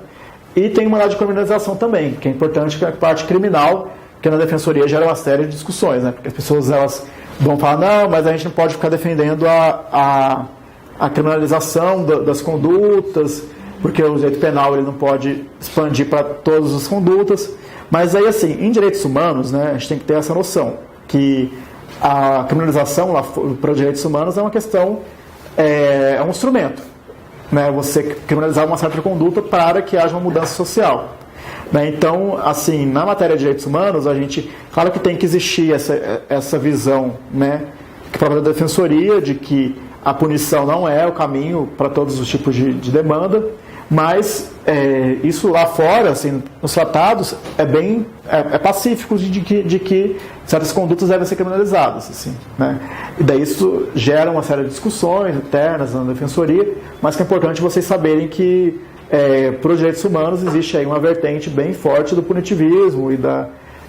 E tem uma de criminalização também, que é importante, que é a parte criminal, que na defensoria gera uma série de discussões, né? Porque as pessoas elas vão falar, não, mas a gente não pode ficar defendendo a criminalização das condutas, porque o direito penal ele não pode expandir para todas as condutas. Mas aí, assim, em direitos humanos, né, a gente tem que ter essa noção, que a criminalização para os direitos humanos é uma questão, é um instrumento. Né, você criminalizar uma certa conduta para que haja uma mudança social. Né, então, assim, na matéria de direitos humanos, a gente, claro que tem que existir essa visão, né, que própria da defensoria, de que a punição não é o caminho para todos os tipos de demanda, mas isso lá fora, assim, nos tratados, é pacífico de que certas condutas devem ser criminalizadas. Assim, né? E daí isso gera uma série de discussões internas na defensoria, mas que é importante vocês saberem que para os direitos humanos existe aí uma vertente bem forte do punitivismo e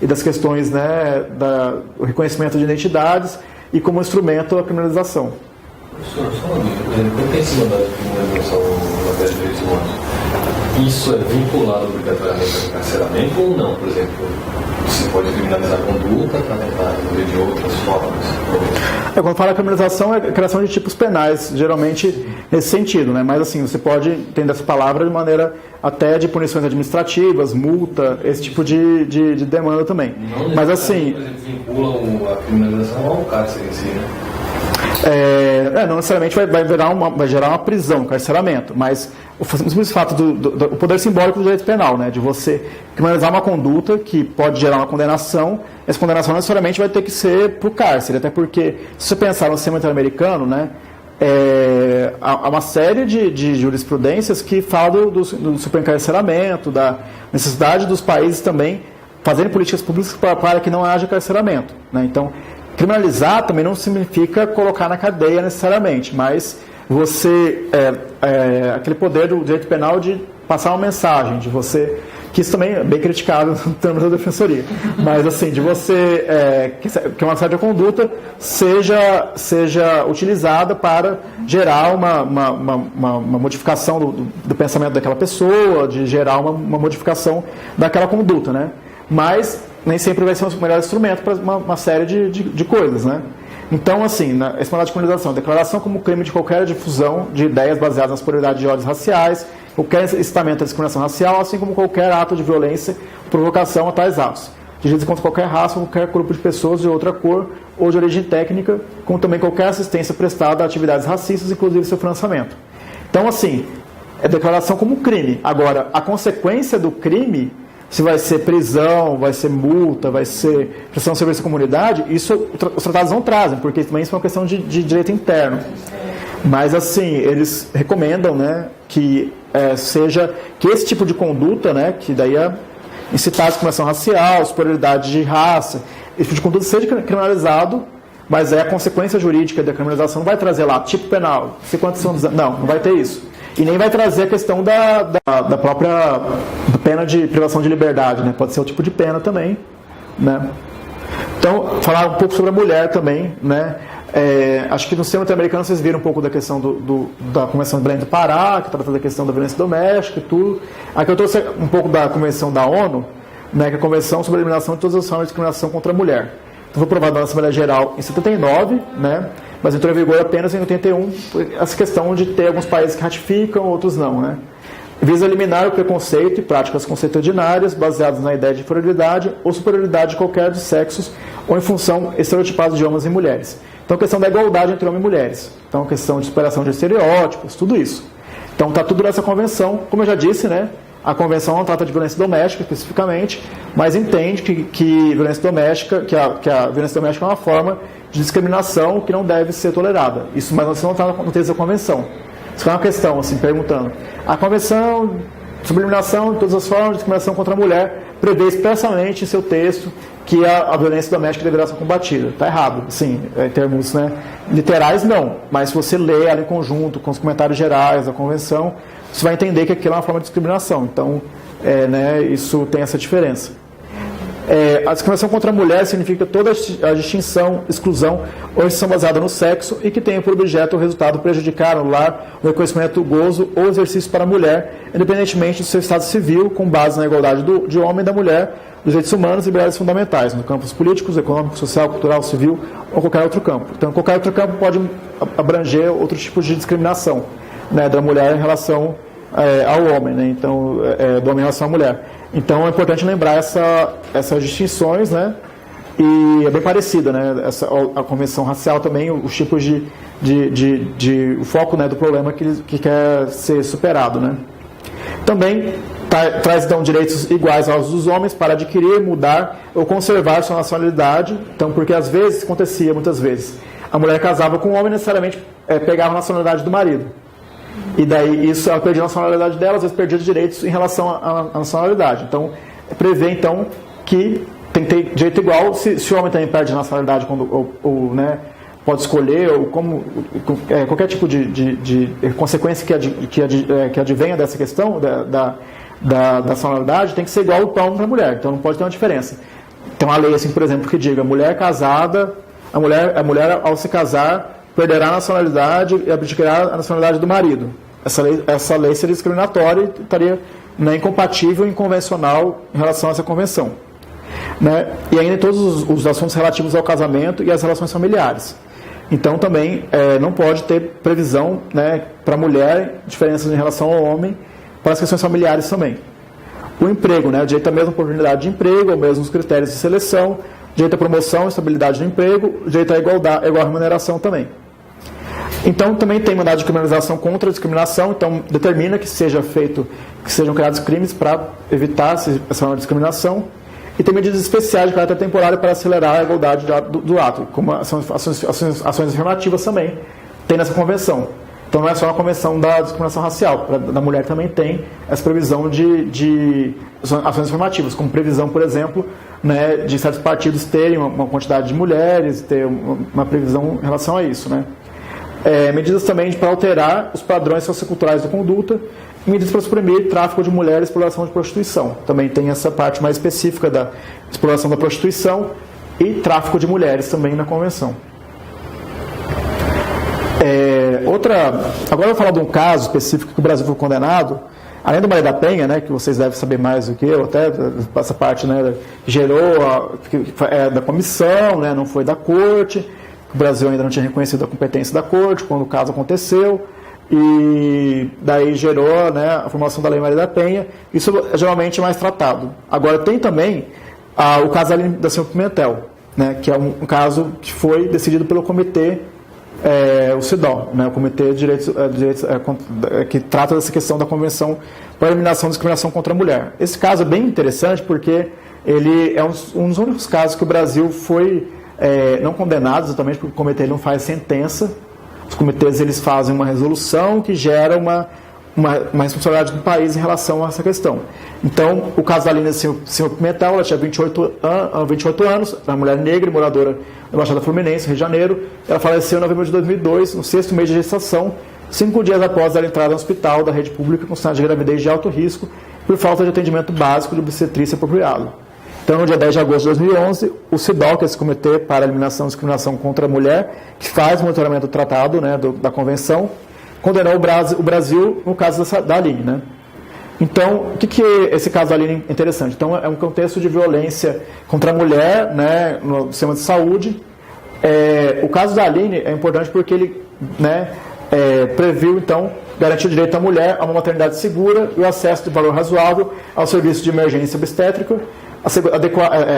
das questões, né, do reconhecimento de identidades e como instrumento a criminalização. Professor, só uma dúvida, por exemplo, quando tem esse mandado de criminalização na matéria de direitos humanos, isso é vinculado obrigatoriamente ao encarceramento ou não? Por exemplo, você pode criminalizar a conduta para tentar resolver de outras formas? Quando fala criminalização, é a criação de tipos penais, geralmente nesse sentido, né? Mas assim, você pode entender essa palavra de maneira até de punições administrativas, multa, esse tipo de demanda também. Mas assim, por exemplo, vinculam a criminalização ao cárcere em si, né? Não necessariamente vai gerar uma prisão, um carceramento, mas o simples fato do poder simbólico do direito penal, né, de você criminalizar uma conduta que pode gerar uma condenação, essa condenação não necessariamente vai ter que ser para o cárcere, até porque, se você pensar no sistema interamericano, né, há uma série de jurisprudências que falam do superencarceramento, da necessidade dos países também fazerem políticas públicas para que não haja carceramento. Né, então, criminalizar também não significa colocar na cadeia necessariamente, mas você aquele poder do direito penal de passar uma mensagem, de você que isso também é bem criticado no termo da defensoria, mas assim, de você que uma certa conduta seja utilizada para gerar uma modificação do pensamento daquela pessoa, de gerar uma modificação daquela conduta, né? Mas nem sempre vai ser o melhor instrumento para uma série de coisas, né? Então, assim, esse mandato de criminalização, declaração como crime de qualquer difusão de ideias baseadas nas prioridades de ódios raciais, qualquer incitamento à discriminação racial, assim como qualquer ato de violência, provocação a tais atos, dirigidos contra qualquer raça ou qualquer grupo de pessoas de outra cor ou de origem técnica, como também qualquer assistência prestada a atividades racistas, inclusive seu financiamento. Então, assim, é declaração como crime. Agora, a consequência do crime, se vai ser prisão, vai ser multa, vai ser prestação de serviço à comunidade, isso os tratados não trazem, porque também isso é uma questão de direito interno. Mas, assim, eles recomendam, né, que que esse tipo de conduta, né, que daí é incitar a discriminação racial, superioridade de raça, esse tipo de conduta seja criminalizado, mas a consequência jurídica da criminalização não vai trazer lá tipo penal, não sei quantos anos, não vai ter isso. E nem vai trazer a questão da própria pena de privação de liberdade, né? Pode ser o tipo de pena também, né? Então, falar um pouco sobre a mulher também, né? Acho que no sistema norte-americano vocês viram um pouco da questão da Convenção de Belém do Pará, que trata da questão da violência doméstica e tudo. Aqui eu trouxe um pouco da Convenção da ONU, né? Que é a Convenção sobre a Eliminação de todas as formas de discriminação contra a mulher. Então, foi aprovada na Assembleia Geral em 79, né? Mas entrou em vigor apenas em 81, essa questão de ter alguns países que ratificam, outros não, né? Visa eliminar o preconceito e práticas conceituadinárias baseadas na ideia de inferioridade ou superioridade de qualquer dos sexos ou em função estereotipada de homens e mulheres. Então, a questão da igualdade entre homens e mulheres. Então, a questão de superação de estereótipos, tudo isso. Então, está tudo nessa convenção. Como eu já disse, né? A convenção não trata de violência doméstica especificamente, mas entende que violência doméstica, que a violência doméstica é uma forma de discriminação que não deve ser tolerada. Isso, mas não está no texto da convenção. Isso é uma questão, assim, perguntando. A convenção sobre eliminação de todas as formas de discriminação contra a mulher prevê expressamente em seu texto que a violência doméstica deverá ser combatida. Está errado, sim, em termos, né, literais não, mas se você lê ela em conjunto com os comentários gerais da convenção, você vai entender que aquilo é uma forma de discriminação. Então, né, isso tem essa diferença. A discriminação contra a mulher significa toda a distinção, exclusão ou exceção baseada no sexo e que tenha por objeto o resultado prejudicar, anular o reconhecimento, o gozo ou exercício para a mulher, independentemente do seu estado civil, com base na igualdade de homem e da mulher, dos direitos humanos e liberdades fundamentais, no campos políticos, econômico, social, cultural, civil ou qualquer outro campo. Então, qualquer outro campo pode abranger outros tipos de discriminação, né, da mulher em relação ao homem, né? Então, do homem em relação à mulher. Então, é importante lembrar essas distinções, né? E é bem parecida, né? A convenção racial também, os tipos o foco, né, do problema que quer ser superado, né? Também traz, então, direitos iguais aos dos homens para adquirir, mudar ou conservar sua nacionalidade. Então, porque às vezes, acontecia muitas vezes, a mulher casava com o homem e necessariamente pegava a nacionalidade do marido. E daí isso, ela perdia a nacionalidade dela, às vezes perdia os direitos em relação à nacionalidade. Então, prevê então que tem que ter direito igual, se o homem também perde a nacionalidade ou né, pode escolher, ou qualquer tipo de consequência que advenha dessa questão da nacionalidade, tem que ser igual para o homem e para a mulher. Então não pode ter uma diferença. Tem uma lei, assim, por exemplo, que diga: mulher casada, a mulher ao se casar perderá a nacionalidade e abdicará a nacionalidade do marido. Essa lei seria discriminatória e estaria, né, incompatível e inconvencional em relação a essa convenção. Né? E ainda em todos os assuntos relativos ao casamento e às relações familiares. Então também não pode ter previsão, né, para a mulher, diferenças em relação ao homem, para as questões familiares também. O emprego, né, o direito à mesma oportunidade de emprego, os mesmos critérios de seleção, direito à promoção, estabilidade no emprego, direito à igual remuneração também. Então, também tem mandado de criminalização contra a discriminação, então determina que sejam criados crimes para evitar essa discriminação, e tem medidas especiais de caráter temporário para acelerar a igualdade do ato, como ações afirmativas também tem nessa convenção. Então, não é só a convenção da discriminação racial, da mulher também tem essa previsão de ações afirmativas, como previsão, por exemplo, né, de certos partidos terem uma quantidade de mulheres, ter uma previsão em relação a isso, né? medidas também para alterar os padrões socioculturais da conduta, e medidas para suprimir tráfico de mulheres e exploração de prostituição. Também tem essa parte mais específica da exploração da prostituição e tráfico de mulheres também na Convenção. Agora eu vou falar de um caso específico que o Brasil foi condenado, além do Maria da Penha, né, que vocês devem saber mais do que eu, até essa parte, né, gerou da comissão, né, não foi da corte, o Brasil ainda não tinha reconhecido a competência da corte quando o caso aconteceu, e daí gerou, né, a formação da Lei Maria da Penha. Isso é geralmente mais tratado. Agora tem também o caso da Silva Pimentel, né, que é um caso que foi decidido pelo comitê, o CIDO, né, o Comitê de Direitos que trata dessa questão da Convenção para a Eliminação da Discriminação contra a Mulher. Esse caso é bem interessante porque ele é um dos únicos casos que o Brasil foi não condenado, exatamente porque o comitê não faz sentença. Os comitês eles fazem uma resolução que gera uma responsabilidade do país em relação a essa questão. Então, o caso da Aline Silva Pimentel, ela tinha 28 anos, uma mulher negra, moradora da Baixada Fluminense, Rio de Janeiro. Ela faleceu em novembro de 2002, no 6º mês de gestação, 5 dias após ela entrar no hospital da rede pública com sinais de gravidez de alto risco, por falta de atendimento básico de obstetrícia apropriado. Então, no dia 10 de agosto de 2011, o CIDOL, que é esse Comitê para a Eliminação da Discriminação contra a Mulher, que faz o monitoramento do tratado, né, da Convenção, condenou o Brasil no caso da Aline, né? Então, o que é esse caso da Aline é interessante? Então, é um contexto de violência contra a mulher, né, no sistema de saúde. O caso da Aline é importante porque ele, né, previu, então, garantir o direito à mulher a uma maternidade segura e o acesso de valor razoável ao serviço de emergência obstétrica,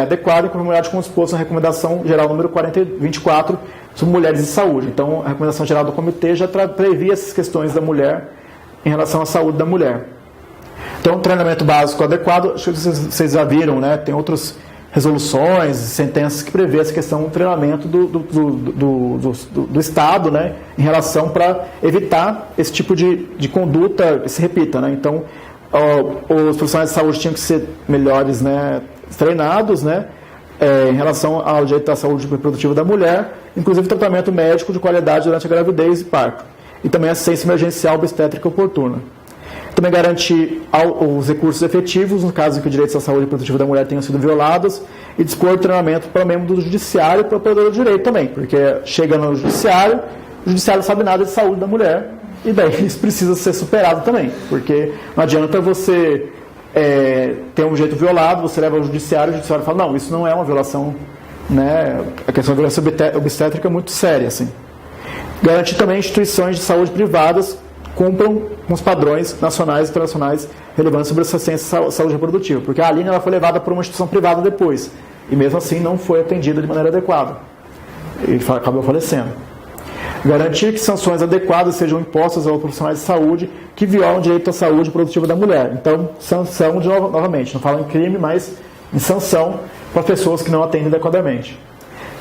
adequado em conformidade com o exposto na Recomendação Geral número 4024 sobre mulheres e saúde. Então, a Recomendação Geral do Comitê já previa essas questões da mulher em relação à saúde da mulher. Então, treinamento básico adequado, acho que vocês já viram, né? Tem outras resoluções, sentenças que prevê essa questão do treinamento do Estado, né? Em relação para evitar esse tipo de conduta se repita, né? Então, os profissionais de saúde tinham que ser melhores, né, treinados, né, em relação ao direito à saúde reprodutiva da mulher, inclusive tratamento médico de qualidade durante a gravidez e parto, e também assistência emergencial obstétrica oportuna. Também garantir os recursos efetivos, no caso em que os direitos à saúde reprodutiva da mulher tenham sido violados, e dispor de treinamento para membro do judiciário e para o operador do direito também, porque chega no judiciário, o judiciário não sabe nada de saúde da mulher, e daí isso precisa ser superado também, porque não adianta você ter um direito violado, você leva ao judiciário, o judiciário fala, não, isso não é uma violação, né? A questão da violência obstétrica é muito séria, assim. Garantir também instituições de saúde privadas cumpram com os padrões nacionais e internacionais relevantes sobre assistência à saúde reprodutiva, porque a Aline ela foi levada por uma instituição privada depois, e mesmo assim não foi atendida de maneira adequada, e acabou falecendo. Garantir que sanções adequadas sejam impostas aos profissionais de saúde que violam o direito à saúde reprodutiva da mulher. Então, sanção, novamente, não falo em crime, mas em sanção para pessoas que não atendem adequadamente.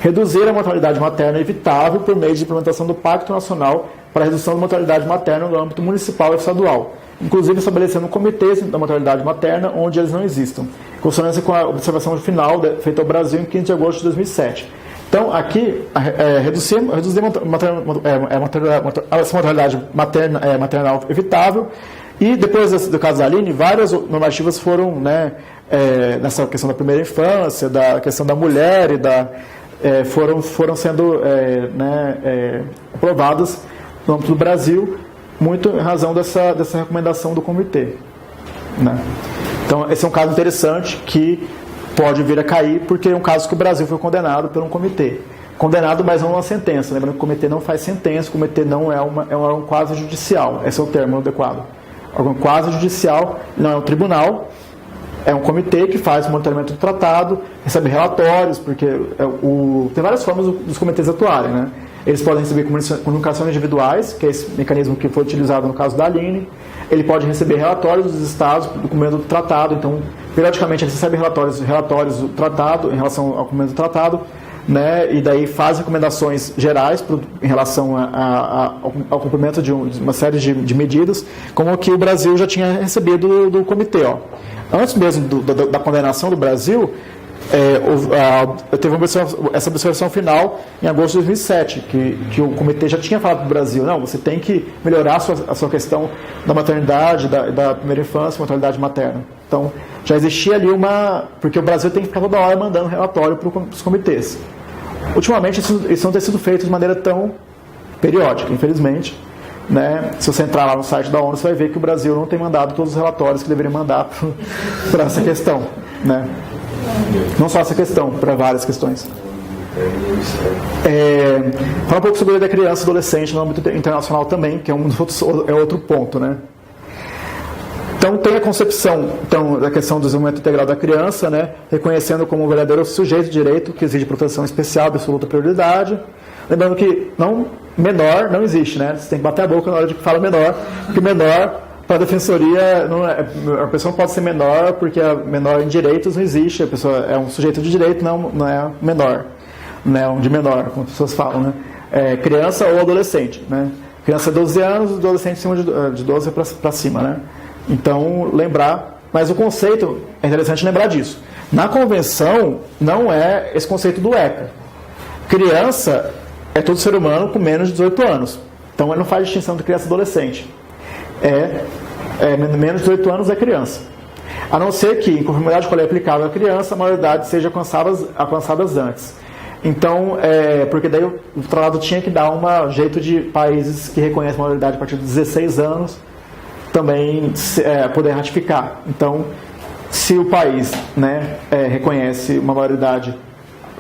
Reduzir a mortalidade materna evitável por meio de implementação do Pacto Nacional para a Redução da Mortalidade Materna no âmbito municipal e estadual, inclusive estabelecendo comitês da mortalidade materna onde eles não existam, em consonância com a observação final feita ao Brasil em 15 de agosto de 2007. Então, aqui, reduzir essa mortalidade maternal evitável, e depois do caso da Aline, várias normativas foram, né, nessa questão da primeira infância, da questão da mulher, e foram sendo aprovadas no âmbito do Brasil, muito em razão dessa recomendação do comitê, né? Então, esse é um caso interessante que pode vir a cair, porque é um caso que o Brasil foi condenado por um comitê. Condenado, mas não uma sentença. Lembrando que o comitê não faz sentença, o comitê não é um órgão quase judicial. Esse é o termo adequado. Órgão quase judicial não é um tribunal, é um comitê que faz o monitoramento do tratado, recebe relatórios, porque tem várias formas dos comitês atuarem, né? Eles podem receber comunicações individuais, que é esse mecanismo que foi utilizado no caso da Aline. Ele pode receber relatórios dos estados, do documento do tratado. Então, periodicamente, ele recebe relatórios do tratado, em relação ao documento do tratado, né? E daí faz recomendações gerais em relação ao cumprimento de uma série de medidas, como que o Brasil já tinha recebido do comitê. Antes mesmo da condenação do Brasil, teve essa observação final em agosto de 2007, que o comitê já tinha falado para o Brasil, não, você tem que melhorar a sua questão da maternidade, da primeira infância, mortalidade materna. Então, já existia ali porque o Brasil tem que ficar toda hora mandando relatório para os comitês. Ultimamente, isso não tem sido feito de maneira tão periódica, infelizmente. Né? Se você entrar lá no site da ONU, você vai ver que o Brasil não tem mandado todos os relatórios que deveria mandar para essa questão. Né? Não só essa questão, para várias questões. Falar um pouco sobre a criança e adolescente no âmbito internacional também, que é outro ponto. Né? Então, tem a concepção da questão do desenvolvimento integral da criança, né? Reconhecendo como um verdadeiro sujeito de direito que exige proteção especial, absoluta prioridade. Lembrando que menor não existe, né? Você tem que bater a boca na hora de que fala menor, porque menor, para a defensoria, a pessoa não pode ser menor, porque a menor em direitos não existe, a pessoa é um sujeito de direito, não é menor, né? De menor, como as pessoas falam, né? Criança ou adolescente, né? Criança é 12 anos, adolescente acima de 12 para cima, né? Então, lembrar, mas o conceito, é interessante lembrar disso. Na convenção, não é esse conceito do ECA. Criança é todo ser humano com menos de 18 anos. Então, ele não faz distinção de criança e adolescente. Menos de 18 anos é criança. A não ser que, em conformidade com a lei aplicável à criança, a maioridade seja alcançadas antes. Então, porque daí o tratado tinha que dar um jeito de países que reconhecem a maioridade a partir de 16 anos também poder ratificar. Então, se o país, né, reconhece uma maioridade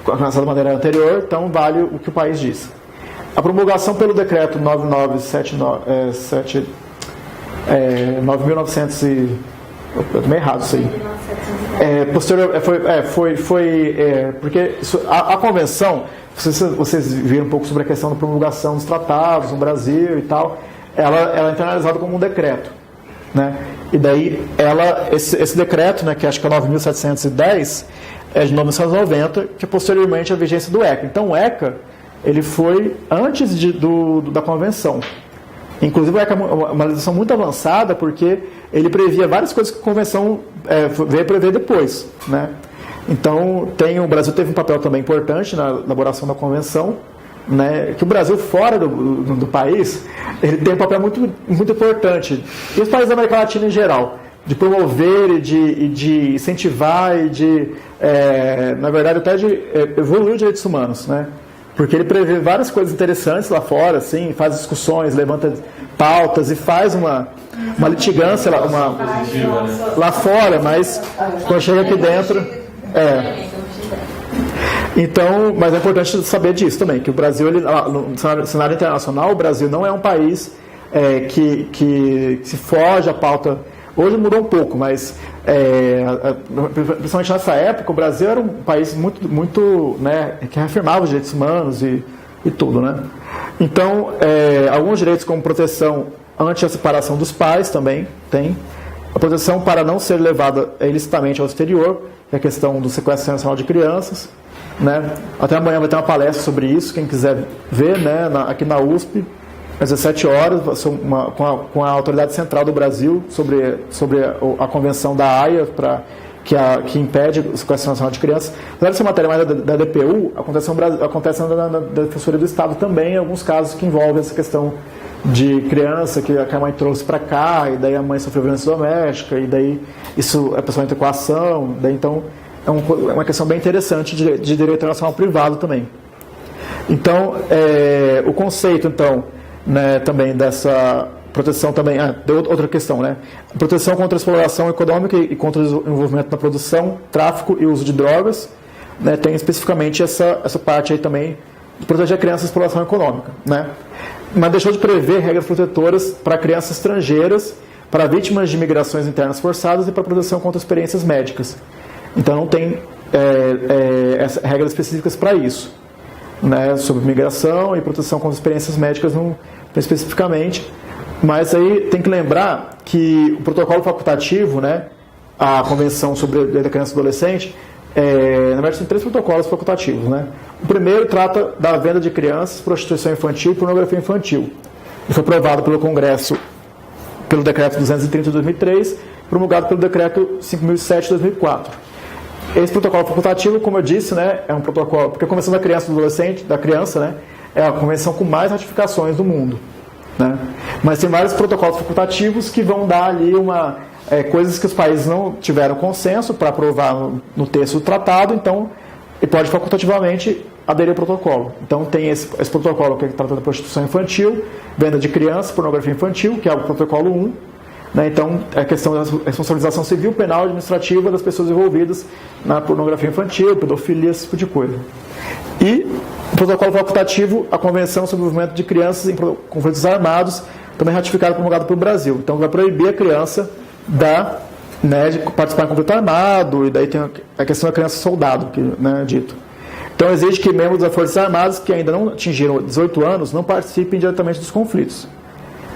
alcançada de maneira anterior, então vale o que o país diz. A promulgação pelo decreto 9.900 eu tomei errado isso aí. Porque a convenção, vocês viram um pouco sobre a questão da promulgação dos tratados no Brasil e tal, ela é internalizada como um decreto, né? E daí esse decreto, né, que acho que é 9.710, é de 1990, que é posteriormente a vigência do ECA. Então o ECA ele foi antes da convenção. Inclusive o ECA é uma legislação muito avançada, porque ele previa várias coisas que a convenção veio prever depois, né? Então o Brasil teve um papel também importante na elaboração da convenção, né? Que o Brasil fora do país ele tem um papel muito, muito importante, e os países da América Latina em geral, de promover e de incentivar e de, na verdade, até de evoluir os direitos humanos, né? Porque ele prevê várias coisas interessantes lá fora, assim, faz discussões, levanta pautas e faz uma litigância lá fora, mas quando chega aqui dentro... Então, mas é importante saber disso também, que o Brasil, no cenário internacional, o Brasil não é um país que se foge à pauta. Hoje mudou um pouco, mas principalmente nessa época, o Brasil era um país muito, muito, né, que reafirmava os direitos humanos e tudo, né? Então, alguns direitos como proteção ante a separação dos pais também tem. A proteção para não ser levada ilicitamente ao exterior, que é a questão do sequestro internacional de crianças, né? Até amanhã vai ter uma palestra sobre isso, quem quiser ver, né, aqui na USP, às 17 horas, com a autoridade central do Brasil sobre a convenção da AIA, que impede o sequestro nacional de crianças. Apesar de ser matéria mais da DPU, acontece na Defensoria do Estado também, em alguns casos que envolvem essa questão de criança que a mãe trouxe para cá, e daí a mãe sofreu violência doméstica, e daí a pessoa entra com a ação, daí então é uma questão bem interessante de direito internacional privado também. Então, o conceito, então, né, também dessa proteção também, outra questão, né? Proteção contra a exploração econômica e contra o envolvimento na produção, tráfico e uso de drogas, né? Tem especificamente essa parte aí também de proteger a criança da exploração econômica, né? Mas deixou de prever regras protetoras para crianças estrangeiras, para vítimas de migrações internas forçadas e para proteção contra experiências médicas. Então não tem regras específicas para isso, né? Sobre migração e proteção contra experiências médicas não especificamente, mas aí tem que lembrar que o protocolo facultativo, né, a Convenção sobre a Lei da Criança e Adolescente, na verdade tem 3 protocolos facultativos, né? O primeiro trata da venda de crianças, prostituição infantil e pornografia infantil. Ele foi aprovado pelo Congresso pelo Decreto 230 de 2003, promulgado pelo Decreto 5.007 de 2004. Esse protocolo facultativo, como eu disse, né, é um protocolo, porque a Convenção da Criança e do Adolescente, da criança, né, é a convenção com mais ratificações do mundo, né? Mas tem vários protocolos facultativos que vão dar ali coisas que os países não tiveram consenso para aprovar no texto do tratado, então, e pode facultativamente aderir ao protocolo. Então tem esse protocolo que trata da prostituição infantil, venda de criança, pornografia infantil, que é o protocolo 1, né? Então é a questão da responsabilização civil, penal e administrativa das pessoas envolvidas na pornografia infantil, pedofilia, esse tipo de coisa. E o protocolo facultativo, a Convenção sobre o Desenvolvimento de Crianças em Conflitos Armados, também ratificado e promulgado pelo Brasil. Então vai proibir a criança de participar em conflito armado, e daí tem a questão da criança soldado, que é dito. Então exige que membros das Forças Armadas que ainda não atingiram 18 anos não participem diretamente dos conflitos.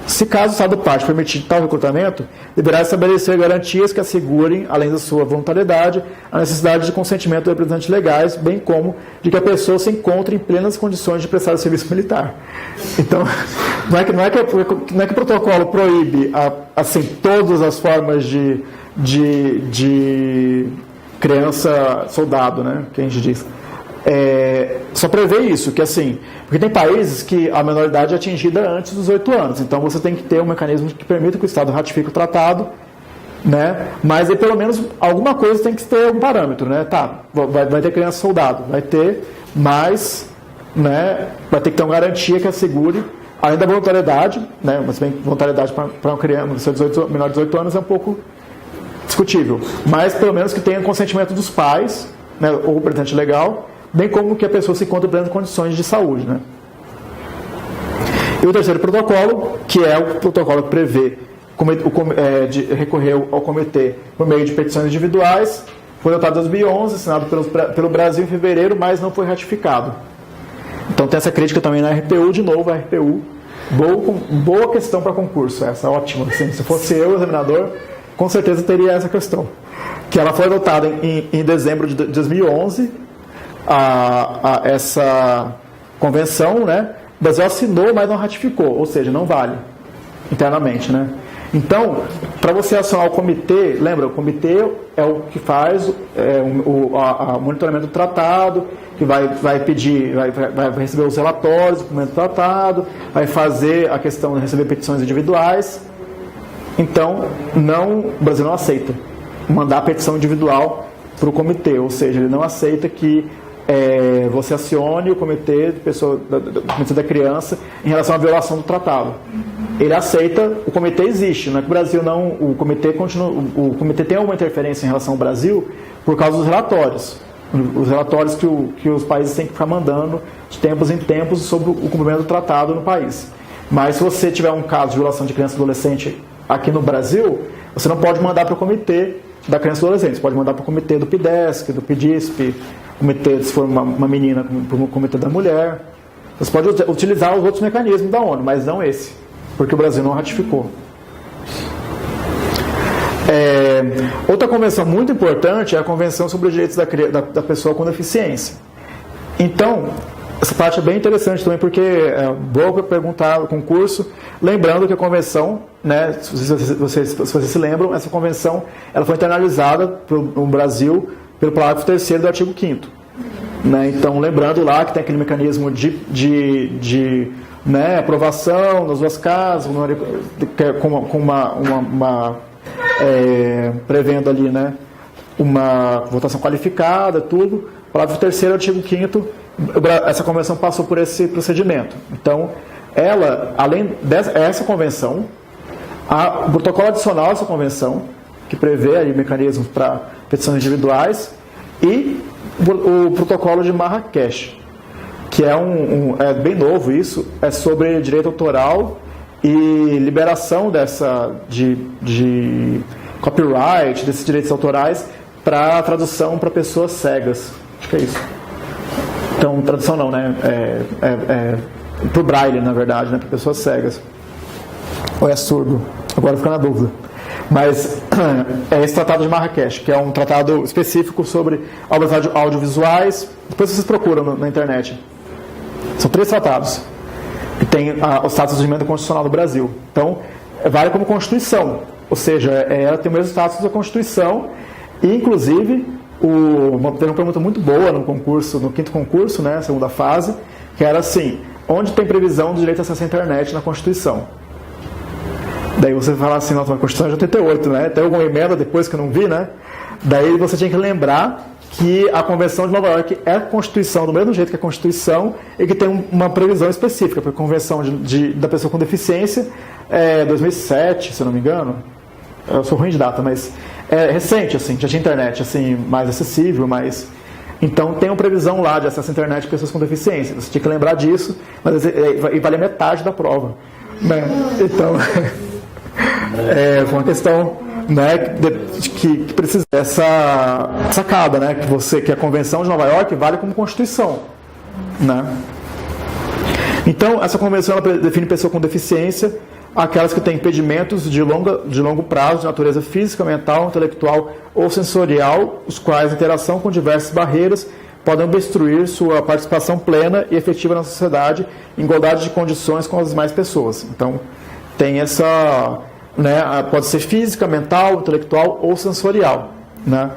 Se caso o Estado parte permitir tal recrutamento, deverá estabelecer garantias que assegurem, além da sua voluntariedade, a necessidade de consentimento de representantes legais, bem como de que a pessoa se encontre em plenas condições de prestar o serviço militar. Então, não é que o protocolo proíbe assim, todas as formas de criança soldado, né, que a gente diz. Só prevê isso, que assim, porque tem países que a menoridade é atingida antes dos 18 anos, então você tem que ter um mecanismo que permita que o Estado ratifique o tratado, né? Mas aí pelo menos alguma coisa tem que ter algum parâmetro, né? Tá, vai ter criança soldado, vai ter, mas, né, vai ter que ter uma garantia que assegure, além da voluntariedade, né? Mas bem, voluntariedade para uma criança menor de 18 anos é um pouco discutível, mas pelo menos que tenha consentimento dos pais, né, ou representante legal, bem como que a pessoa se encontre em plenas condições de saúde, né? E o terceiro protocolo, que é o protocolo que prevê de recorrer ao comitê por meio de petições individuais, foi adotado em 2011, assinado pelo Brasil em fevereiro, mas não foi ratificado. Então tem essa crítica também na RPU, de novo, a RPU, boa questão para concurso, essa ótima. Assim, se fosse eu, examinador, com certeza teria essa questão. Que ela foi adotada em dezembro de 2011, essa convenção, né? O Brasil assinou, mas não ratificou, ou seja, não vale internamente, né? Então, para você acionar o comitê, lembra, o comitê é o que faz o monitoramento do tratado, que vai pedir, vai receber os relatórios do tratado, vai fazer a questão de receber petições individuais. Então, o Brasil não aceita mandar a petição individual para o comitê, ou seja, ele não aceita que você acione o comitê da criança em relação à violação do tratado. Ele aceita, o comitê existe, não é que o Brasil não, o comitê tem alguma interferência em relação ao Brasil por causa dos relatórios. Os relatórios que os países têm que ficar mandando de tempos em tempos sobre o cumprimento do tratado no país. Mas se você tiver um caso de violação de criança e adolescente aqui no Brasil, você não pode mandar para o comitê da criança e adolescente, você pode mandar para o comitê do PIDESC, do PIDISP, comitê, se for uma menina, para o comitê da mulher. Você pode utilizar os outros mecanismos da ONU, mas não esse, porque o Brasil não ratificou. Outra convenção muito importante é a Convenção sobre os Direitos da Pessoa com Deficiência. Então, essa parte é bem interessante também, porque é boa para perguntar no concurso, lembrando que a convenção, né, se vocês se lembram, essa convenção ela foi internalizada no Brasil pelo parágrafo 3º do artigo 5º. Né? Então, lembrando lá que tem aquele mecanismo de aprovação nas duas casas, prevendo ali, né, uma votação qualificada, tudo. O parágrafo 3º, artigo 5º, essa convenção passou por esse procedimento. Então, além dessa convenção, há um protocolo adicional a essa convenção, que prevê aí mecanismos para petições individuais, e o protocolo de Marrakech, que é bem novo isso, é sobre direito autoral e liberação de copyright, desses direitos autorais, para tradução para pessoas cegas. Acho que é isso. Então, tradução não, né? Para o braille, na verdade, né? Para pessoas cegas. Ou é surdo? Agora fica na dúvida. Mas é esse tratado de Marrakech, que é um tratado específico sobre obras audiovisuais. Depois vocês procuram na internet. São 3 tratados. E tem o status de emenda constitucional do Brasil. Então, vale como Constituição. Ou seja, ela tem o mesmo status da Constituição. E, inclusive, teve uma pergunta muito boa no concurso, no 5º concurso, né, segunda fase, que era assim: onde tem previsão do direito a acesso à internet na Constituição? Daí você fala assim: nossa, a Constituição é de 88, né? Tem alguma emenda depois que eu não vi, né? Daí você tinha que lembrar que a Convenção de Nova York é a Constituição, do mesmo jeito que a Constituição, e que tem uma previsão específica, para a Convenção da Pessoa com Deficiência, 2007, se eu não me engano. Eu sou ruim de data, mas é recente, assim, já tinha internet assim, mais acessível, mais... Então tem uma previsão lá de acesso à internet de pessoas com deficiência. Você tinha que lembrar disso, mas vale a metade da prova, né? Então, foi uma questão, né, que precisa dessa sacada, né, que a Convenção de Nova York vale como Constituição, né? Então essa convenção ela define pessoa com deficiência aquelas que têm impedimentos de longo prazo de natureza física, mental, intelectual ou sensorial, os quais a interação com diversas barreiras podem obstruir sua participação plena e efetiva na sociedade em igualdade de condições com as demais pessoas. Então tem essa, né, pode ser física, mental, intelectual ou sensorial, né?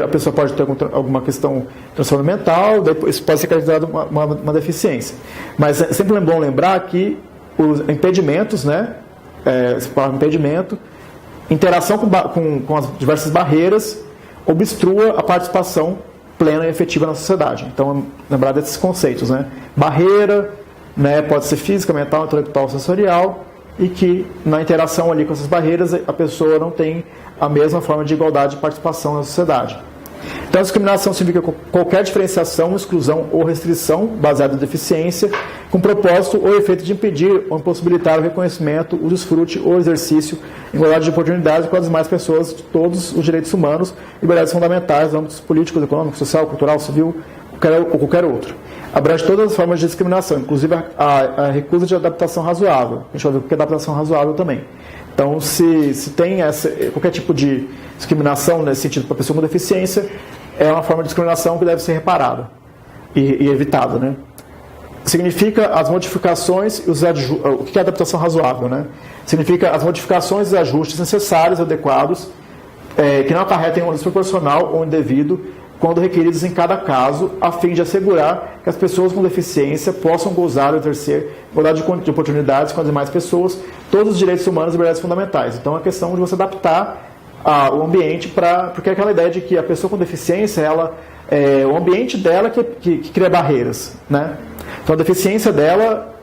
A pessoa pode ter alguma questão de transtorno mental, isso pode ser caracterizado uma deficiência. Mas é sempre bom lembrar que os impedimentos, né? Impedimento, interação com as diversas barreiras, obstrua a participação plena e efetiva na sociedade. Então, lembrar desses conceitos, né? Barreira, né, pode ser física, mental, intelectual, sensorial, e que na interação ali com essas barreiras a pessoa não tem a mesma forma de igualdade de participação na sociedade. Então, a discriminação significa qualquer diferenciação, exclusão ou restrição baseada em deficiência, com propósito ou efeito de impedir ou impossibilitar o reconhecimento, o desfrute ou exercício em igualdade de oportunidades com as demais pessoas de todos os direitos humanos, liberdades fundamentais, nos âmbitos políticos, econômicos, social, cultural, civil ou qualquer outro. Abrange todas as formas de discriminação, inclusive a recusa de adaptação razoável. A gente vai ver o que é adaptação razoável também. Então, se tem qualquer tipo de discriminação nesse sentido para a pessoa com deficiência, é uma forma de discriminação que deve ser reparada e evitada, né? Significa as modificações e os ajustes. O que é adaptação razoável, né? Significa as modificações e ajustes necessários e adequados que não acarretem um desproporcional ou indevido quando requeridos em cada caso, a fim de assegurar que as pessoas com deficiência possam gozar ou exercer igualdade de oportunidades com as demais pessoas, todos os direitos humanos e liberdades fundamentais. Então, é a questão de você adaptar o ambiente porque é aquela ideia de que a pessoa com deficiência, o ambiente dela que cria barreiras, né? Então, a deficiência dela,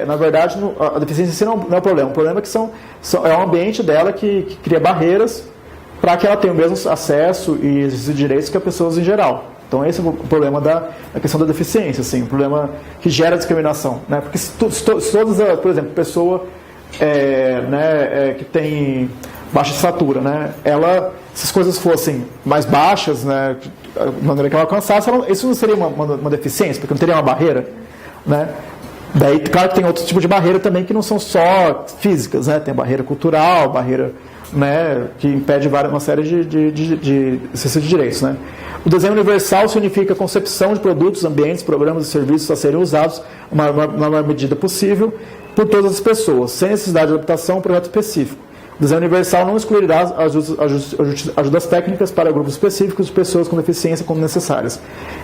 na verdade, a deficiência em si não é o problema. O problema é que é o ambiente dela que cria barreiras para que ela tenha o mesmo acesso e esses direitos que as pessoas em geral. Então esse é o problema da questão da deficiência, assim, o problema que gera discriminação, né? Porque se todas, por exemplo, pessoa que tem baixa estatura, né? Se as coisas fossem mais baixas, né, de maneira que ela alcançasse, isso não seria uma deficiência, porque não teria uma barreira, né? Daí, claro que tem outros tipos de barreira também que não são só físicas, né? Tem a barreira cultural, barreira, né, que impede uma série de exercício de direitos, né? O desenho universal significa a concepção de produtos, ambientes, programas e serviços a serem usados na maior medida possível por todas as pessoas, sem necessidade de adaptação a um projeto específico. O desenho universal não excluirá ajudas técnicas para grupos específicos de pessoas com deficiência como necessárias.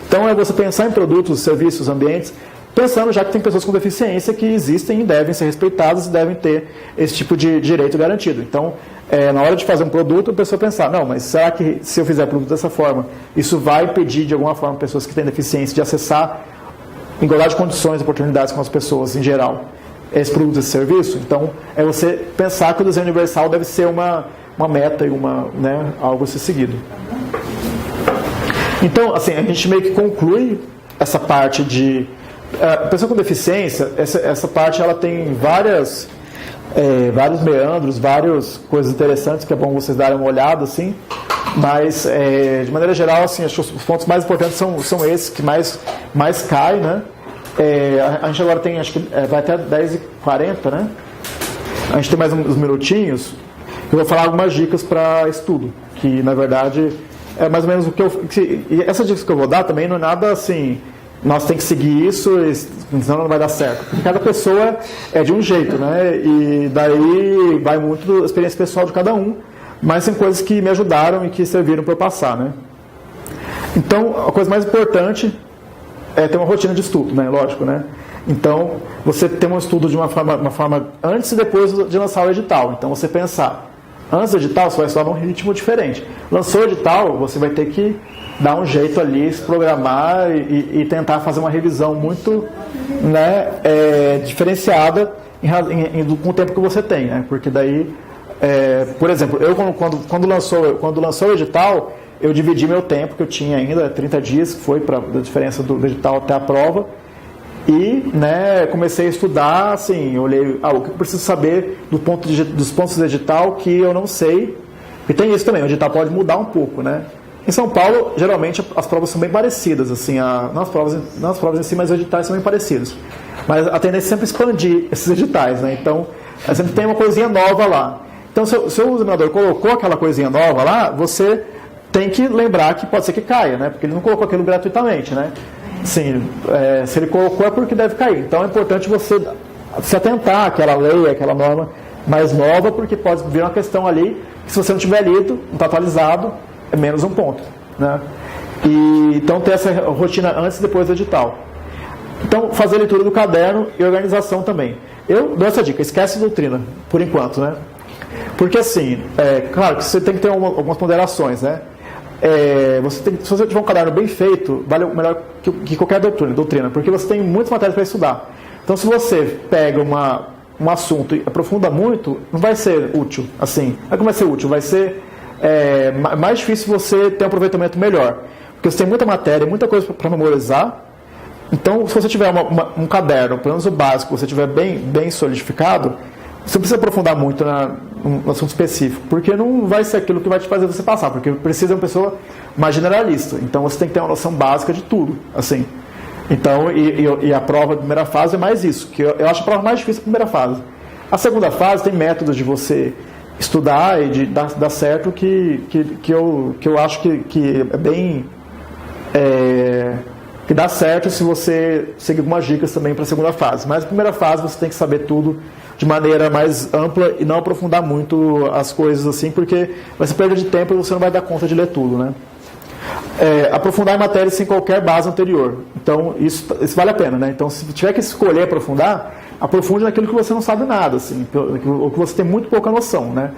Então é você pensar em produtos, serviços, ambientes, pensando já que tem pessoas com deficiência que existem e devem ser respeitadas e devem ter esse tipo de direito garantido. Então, na hora de fazer um produto, a pessoa pensar, não, mas será que se eu fizer produto dessa forma, isso vai impedir de alguma forma pessoas que têm deficiência de acessar em igualdade de condições e oportunidades com as pessoas em geral, esse produto, esse serviço? Então, é você pensar que o desenho universal deve ser uma meta e algo a ser seguido. Então, assim, a gente meio que conclui essa parte de... A pessoa com deficiência, essa parte ela tem vários meandros, várias coisas interessantes que é bom vocês darem uma olhada, assim, mas de maneira geral, assim, acho que os pontos mais importantes são esses que mais caem, né? A gente agora tem, acho que vai até 10h40, né? A gente tem mais uns minutinhos. Eu vou falar algumas dicas para estudo, que na verdade é mais ou menos o que e essas dicas que eu vou dar também não é nada assim, nós temos que seguir isso, senão não vai dar certo. Porque cada pessoa é de um jeito, né? E daí vai muito da experiência pessoal de cada um, mas são coisas que me ajudaram e que serviram para eu passar, né? Então, a coisa mais importante é ter uma rotina de estudo, né? Lógico, né? Então, você tem um estudo de uma forma antes e depois de lançar o edital. Então, você pensar, antes do edital, você vai estudar num ritmo diferente. Lançou o edital, você vai ter que dar um jeito ali, se programar e tentar fazer uma revisão muito, né, diferenciada com o tempo que você tem, né? Porque daí, por exemplo, eu quando lançou o edital, eu dividi meu tempo, que eu tinha ainda 30 dias, que foi da diferença do edital até a prova, e, né, comecei a estudar, assim, olhei, o que eu preciso saber dos pontos do edital que eu não sei, e tem isso também, o edital pode mudar um pouco, né? Em São Paulo, geralmente, as provas são bem parecidas, assim, não as provas em si, mas os editais são bem parecidos. Mas a tendência é sempre expandir esses editais, né? Então, sempre tem uma coisinha nova lá. Então, se o examinador colocou aquela coisinha nova lá, você tem que lembrar que pode ser que caia, né? Porque ele não colocou aquilo gratuitamente, né? Sim, se ele colocou é porque deve cair. Então é importante você se atentar àquela lei, àquela norma mais nova, porque pode vir uma questão ali que, se você não tiver lido, não está atualizado, é menos um ponto, né? Então ter essa rotina antes e depois do edital. Então, fazer leitura do caderno e organização também. Eu dou essa dica, esquece doutrina, por enquanto, né? Porque assim, claro que você tem que ter algumas ponderações, né? Se você tiver um caderno bem feito, vale melhor que qualquer doutrina, porque você tem muitas matérias para estudar. Então, se você pega um assunto e aprofunda muito, não vai ser útil, assim. Não vai ser útil, vai ser mais difícil você ter um aproveitamento melhor. Porque você tem muita matéria, muita coisa para memorizar. Então, se você tiver um caderno, pelo menos o básico, você tiver bem solidificado, você não precisa aprofundar muito no assunto específico, porque não vai ser aquilo que vai te fazer você passar, porque precisa de uma pessoa mais generalista. Então, você tem que ter uma noção básica de tudo, assim. Então, e a prova da primeira fase é mais isso, que eu acho a prova mais difícil da primeira fase. A segunda fase tem métodos de você estudar e de dar certo que eu acho que é bem... que dá certo se você seguir algumas dicas também para a segunda fase. Mas a primeira fase você tem que saber tudo de maneira mais ampla e não aprofundar muito as coisas assim, porque vai ser perda de tempo e você não vai dar conta de ler tudo, né? Aprofundar em matérias sem qualquer base anterior. Então, isso vale a pena, né? Então, se tiver que escolher aprofundar, aprofunde naquilo que você não sabe nada, assim, ou que você tem muito pouca noção, né?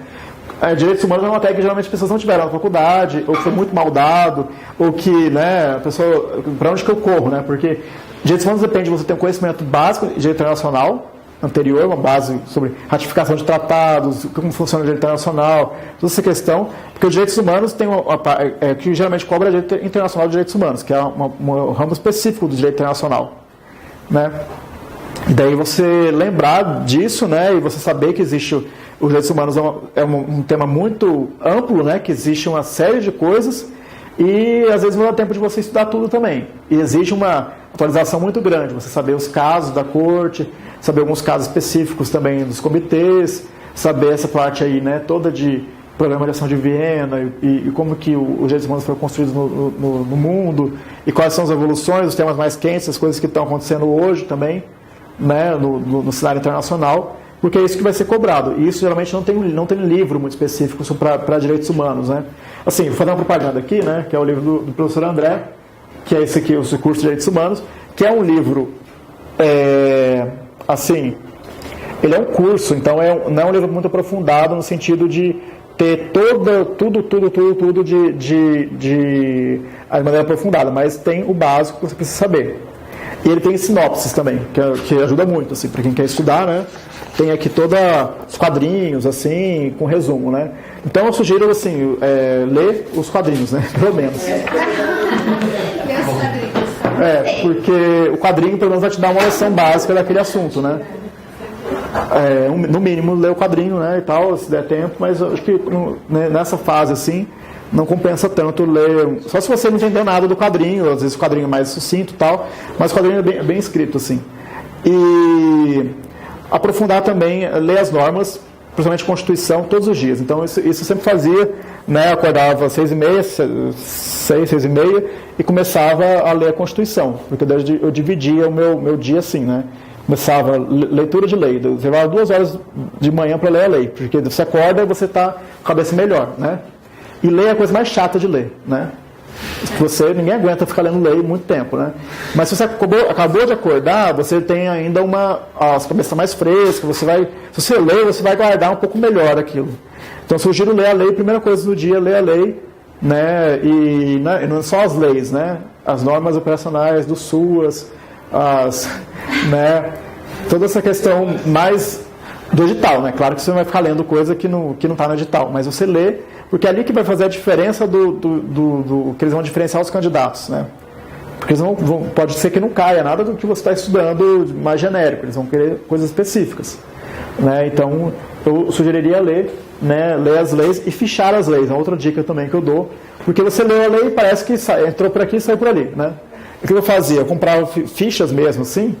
Direitos humanos é uma matéria que geralmente as pessoas não tiveram na faculdade, ou que foi muito mal dado, ou que, né, a pessoa, para onde que eu corro, né? Porque direitos humanos depende de você ter um conhecimento básico de direito internacional, anterior, uma base sobre ratificação de tratados, como funciona o direito internacional, toda essa questão, porque os direitos humanos tem que geralmente cobra direito internacional de direitos humanos, que é um ramo específico do direito internacional, né? E daí você lembrar disso, né, e você saber que existe os direitos humanos é um tema muito amplo, né, que existe uma série de coisas e às vezes não dá tempo de você estudar tudo também. E exige uma atualização muito grande, você saber os casos da corte, saber alguns casos específicos também dos comitês, saber essa parte aí, né, toda de Programa de Ação de Viena e como que os direitos humanos foram construídos no mundo e quais são as evoluções, os temas mais quentes, as coisas que estão acontecendo hoje também, né, no cenário internacional, porque é isso que vai ser cobrado. E isso geralmente não tem livro muito específico para direitos humanos, né? Assim, vou fazer uma propaganda aqui, né, que é o livro do professor André, que é esse aqui, o curso de Direitos Humanos, que é um livro, assim, ele é um curso, então não é um livro muito aprofundado no sentido de ter tudo de maneira aprofundada, mas tem o básico que você precisa saber. E ele tem sinopses também, que ajuda muito, assim, para quem quer estudar, né? Tem aqui todos os quadrinhos, assim, com resumo, né? Então eu sugiro, assim, ler os quadrinhos, né? Pelo menos. Porque o quadrinho, pelo menos, vai te dar uma noção básica daquele assunto, né? No mínimo, ler o quadrinho, né, e tal, se der tempo, mas eu acho que nessa fase, assim, não compensa tanto ler, só se você não entender nada do quadrinho, às vezes o quadrinho é mais sucinto e tal, mas o quadrinho é bem escrito, assim. E aprofundar também, ler as normas, principalmente a Constituição, todos os dias. Então, isso eu sempre fazia, né, eu acordava às 6h30, 6h30, e começava a ler a Constituição, porque eu dividia o meu dia assim, né. Começava leitura de lei, você levava 2 horas de manhã para ler a lei, porque você acorda e você está com a cabeça melhor, né? E ler é a coisa mais chata de ler, né? Ninguém aguenta ficar lendo lei muito tempo, né? Mas se você acabou de acordar, você tem ainda a sua cabeça mais fresca, se você ler, você vai guardar um pouco melhor aquilo. Então, sugiro ler a lei, primeira coisa do dia, ler a lei, né? E não só as leis, né? As normas operacionais do SUAS, né? Toda essa questão mais do edital, né? Claro que você não vai ficar lendo coisa que não está no edital, mas você lê, porque é ali que vai fazer a diferença do que eles vão diferenciar os candidatos, né? Porque eles pode ser que não caia nada do que você está estudando mais genérico, eles vão querer coisas específicas, né? Então, eu sugeriria ler as leis e fichar as leis, é outra dica também que eu dou, porque você leu a lei e parece que entrou por aqui e saiu por ali, né? O que eu fazia? Eu comprava fichas mesmo, assim,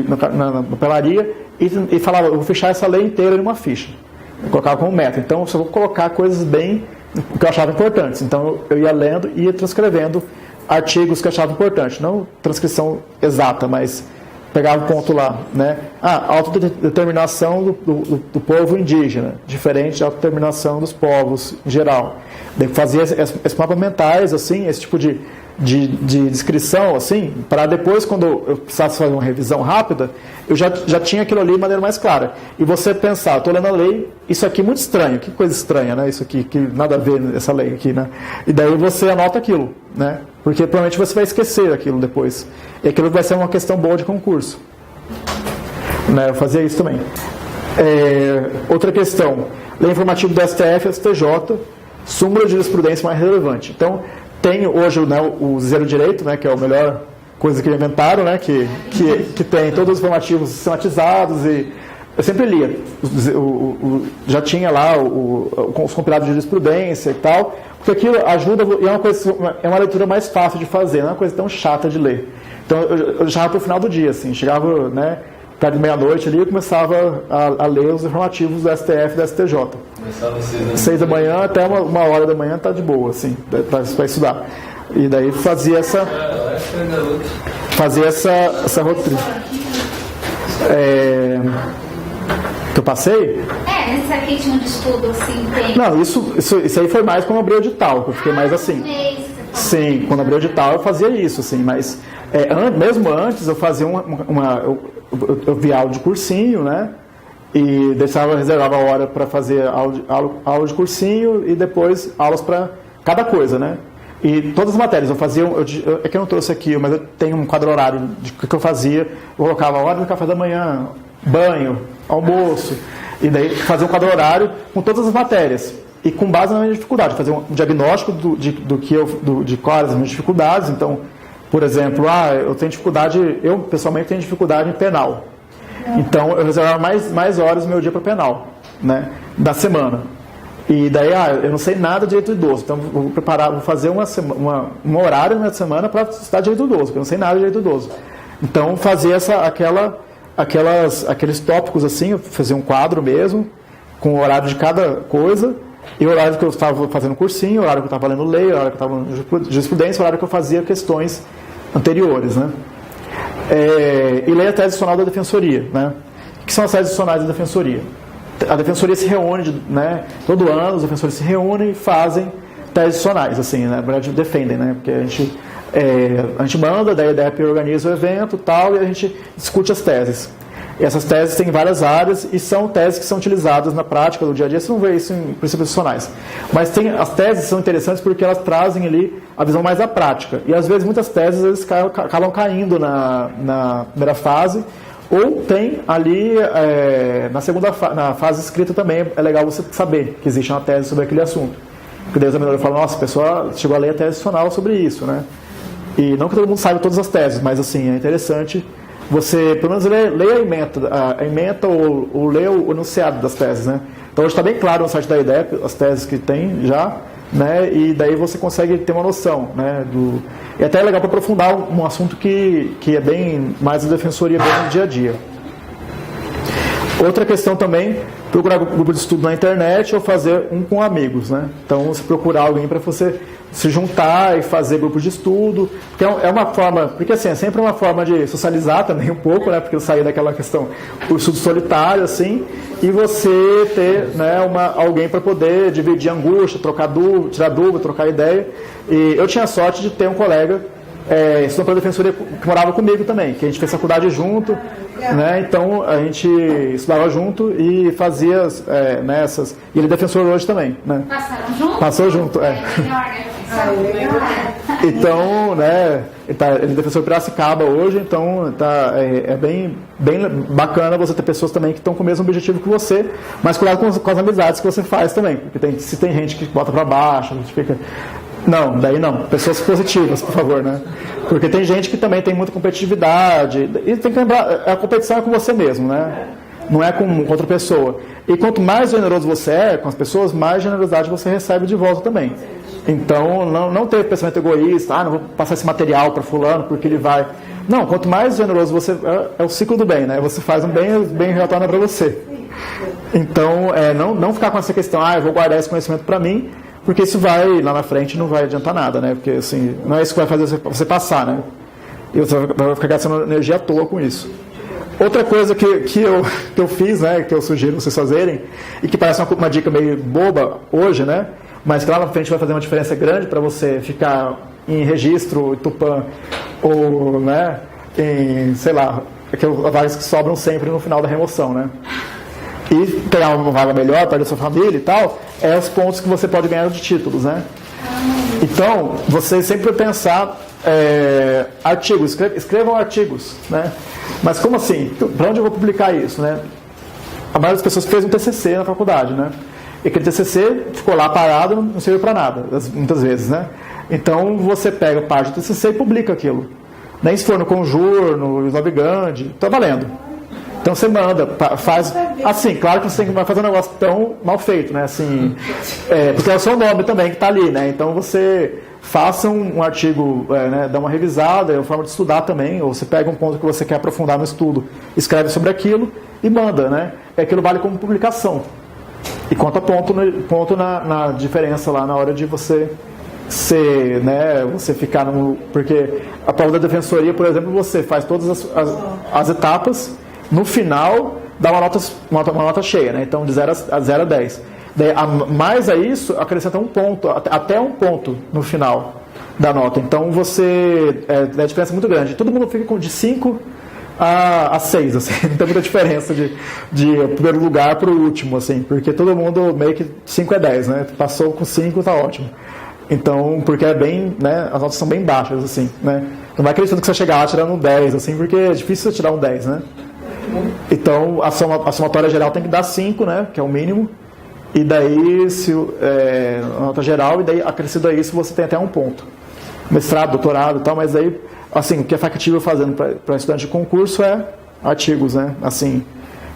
na papelaria, e falava, eu vou fechar essa lei inteira em uma ficha. Eu colocava como meta. Então, eu só vou colocar coisas bem que eu achava importantes. Então, eu ia lendo e ia transcrevendo artigos que eu achava importantes. Não transcrição exata, mas pegava o ponto lá, né? Autodeterminação do povo indígena, diferente da autodeterminação dos povos em geral. Daí fazia esses mapas mentais, assim, esse tipo de descrição, assim, para depois, quando eu precisasse fazer uma revisão rápida, eu já tinha aquilo ali de maneira mais clara. E você pensar, estou lendo a lei, isso aqui é muito estranho, que coisa estranha, né? Isso aqui, que nada a ver essa lei aqui, né? E daí você anota aquilo, né? Porque provavelmente você vai esquecer aquilo depois. E aquilo vai ser uma questão boa de concurso. Né? Eu fazia isso também. Outra questão, lei informativa do STF e STJ, súmula de jurisprudência mais relevante. Então, tem hoje, né, o Zero Direito, né, que é a melhor coisa que inventaram, né, que tem todos os informativos sistematizados, e eu sempre lia. Já tinha lá os compilados de jurisprudência e tal, porque aquilo ajuda, e é uma leitura mais fácil de fazer, não é uma coisa tão chata de ler. Então, eu chegava para o final do dia, assim, chegava, né, perto de meia-noite ali, eu começava a ler os informativos do STF e do STJ. Começava às 6 da manhã até uma hora da manhã, tá de boa, assim, para estudar. E daí fazia essa rotina. Que eu passei? Nesse ritmo de estudo, assim, tem... Não, isso aí foi mais quando eu abri o edital, que eu fiquei mais assim. Sim, quando abri o edital eu fazia isso, assim, mas mesmo antes eu fazia eu via aula de cursinho, né? E reservava a hora para fazer aula de cursinho e depois aulas para cada coisa, né? E todas as matérias eu fazia, é que eu não trouxe aqui, mas eu tenho um quadro horário de que eu fazia, eu colocava a hora do café da manhã, banho, almoço, e daí fazia um quadro horário com todas as matérias. E com base na minha dificuldade, fazer um diagnóstico de quais as minhas dificuldades. Então, por exemplo, eu pessoalmente tenho dificuldade em penal. Então, eu reservava mais horas do meu dia para penal, né, da semana. E daí, eu não sei nada de direito idoso, então vou fazer um horário na semana para estudar direito idoso, porque eu não sei nada de direito idoso. Então, fazia aqueles tópicos assim, eu fazia um quadro mesmo, com o horário de cada coisa, e o horário que eu estava fazendo cursinho, o horário que eu estava lendo lei, o horário que eu estava lendo jurisprudência, o horário que eu fazia questões anteriores, né? E lei a tese adicional da Defensoria, né? O que são as teses adicionais da Defensoria? A Defensoria se reúne, né? Todo ano os defensores se reúnem e fazem teses adicionais, assim, né? Na verdade defendem, né? Porque a gente manda, daí a IDEP organiza o evento, tal, e a gente discute as teses. E essas teses têm várias áreas e são teses que são utilizadas na prática do dia a dia. Você não vê isso em princípios adicionais. Mas as teses são interessantes porque elas trazem ali a visão mais da prática. E às vezes muitas teses acabam caindo na primeira fase. Ou tem ali, na fase escrita também, é legal você saber que existe uma tese sobre aquele assunto. Porque daí o examinador fala, nossa, a pessoa chegou a ler a tese adicional sobre isso, né? E não que todo mundo saiba todas as teses, mas assim, é interessante você, pelo menos, ler a ementa ou ler o enunciado das teses, né? Então hoje está bem claro no site da IDEP as teses que tem já, né? E daí você consegue ter uma noção, né? E até é legal para aprofundar um assunto que é bem mais a defensoria mesmo no dia a dia. Outra questão também, procurar grupo de estudo na internet ou fazer um com amigos, né? Então, se procurar alguém para você se juntar e fazer grupos de estudo, porque é uma forma, porque assim, é sempre uma forma de socializar também um pouco, né? Porque eu saí daquela questão do estudo solitário, assim, e você ter, né, alguém para poder dividir angústia, tirar dúvida, trocar ideia. E eu tinha a sorte de ter um colega estudando para a defensoria que morava comigo também, que a gente fez faculdade junto, né? Então a gente estudava junto e fazia nessas. E ele é defensor hoje também, né? Passaram junto? Passou junto, Melhor, né? Então, né? Ele é defensor Piracicaba hoje, então é bem bacana você ter pessoas também que estão com o mesmo objetivo que você, mas cuidado com as amizades que você faz também, porque se tem gente que bota para baixo, a gente fica. Não, daí não. Pessoas positivas, por favor, né? Porque tem gente que também tem muita competitividade. E tem que lembrar, a competição é com você mesmo, né? Não é com outra pessoa. E quanto mais generoso você é com as pessoas, mais generosidade você recebe de volta também. Então, não ter pensamento egoísta, não vou passar esse material para fulano porque ele vai. Não, quanto mais generoso você é o ciclo do bem, né? Você faz um bem retorna para você. Então, não ficar com essa questão, eu vou guardar esse conhecimento para mim, porque isso vai, lá na frente, não vai adiantar nada, né? Porque, assim, não é isso que vai fazer você passar, né? E você vai ficar gastando energia à toa com isso. Outra coisa que eu fiz, né? Que eu sugiro vocês fazerem, e que parece uma dica meio boba hoje, né? Mas que lá na frente vai fazer uma diferença grande para você ficar em registro, Tupã, ou, né? Em, sei lá, aquelas vagas que sobram sempre no final da remoção, né? E pegar uma vaga melhor para a sua família e tal, os pontos que você pode ganhar de títulos, né? Então, você sempre pensar artigos, escrevam artigos, né? Mas como assim? Para onde eu vou publicar isso, né? A maioria das pessoas fez um TCC na faculdade, né? E aquele TCC ficou lá parado, não serviu para nada, muitas vezes, né? Então, você pega parte do TCC e publica aquilo. Nem se for no Conjur, no Slave Gandhi, está valendo. Então você manda, faz assim, claro que você tem que fazer um negócio tão mal feito, né? Assim, porque é o seu nome também que está ali, né? Então você faça um artigo, né? Dá uma revisada, é uma forma de estudar também, ou você pega um ponto que você quer aprofundar no estudo, escreve sobre aquilo e manda, né? Aquilo vale como publicação. E conta ponto na diferença lá na hora de você ser, né? Você ficar no. Porque a prova da defensoria, por exemplo, você faz todas as etapas. No final, dá uma nota cheia, né? Então, de 0 a 10. Daí, mais a isso, acrescenta um ponto, até um ponto no final da nota. Então, você... dá uma diferença muito grande. Todo mundo fica de 5 a 6, assim. Não tem muita diferença de primeiro lugar para o último, assim. Porque todo mundo meio que 5 é 10, né? Passou com 5, tá ótimo. Então, porque é bem... né? As notas são bem baixas, assim, né? Não vai acreditando que você chegar lá tirando um 10, assim, porque é difícil você tirar um 10, né? Então, a somatória geral tem que dar 5, né, que é o mínimo, e daí, a nota geral, e daí, acrescido a isso, você tem até um ponto. Mestrado, doutorado e tal, mas aí, assim, o que é factível fazendo para estudante de concurso é artigos, né, assim,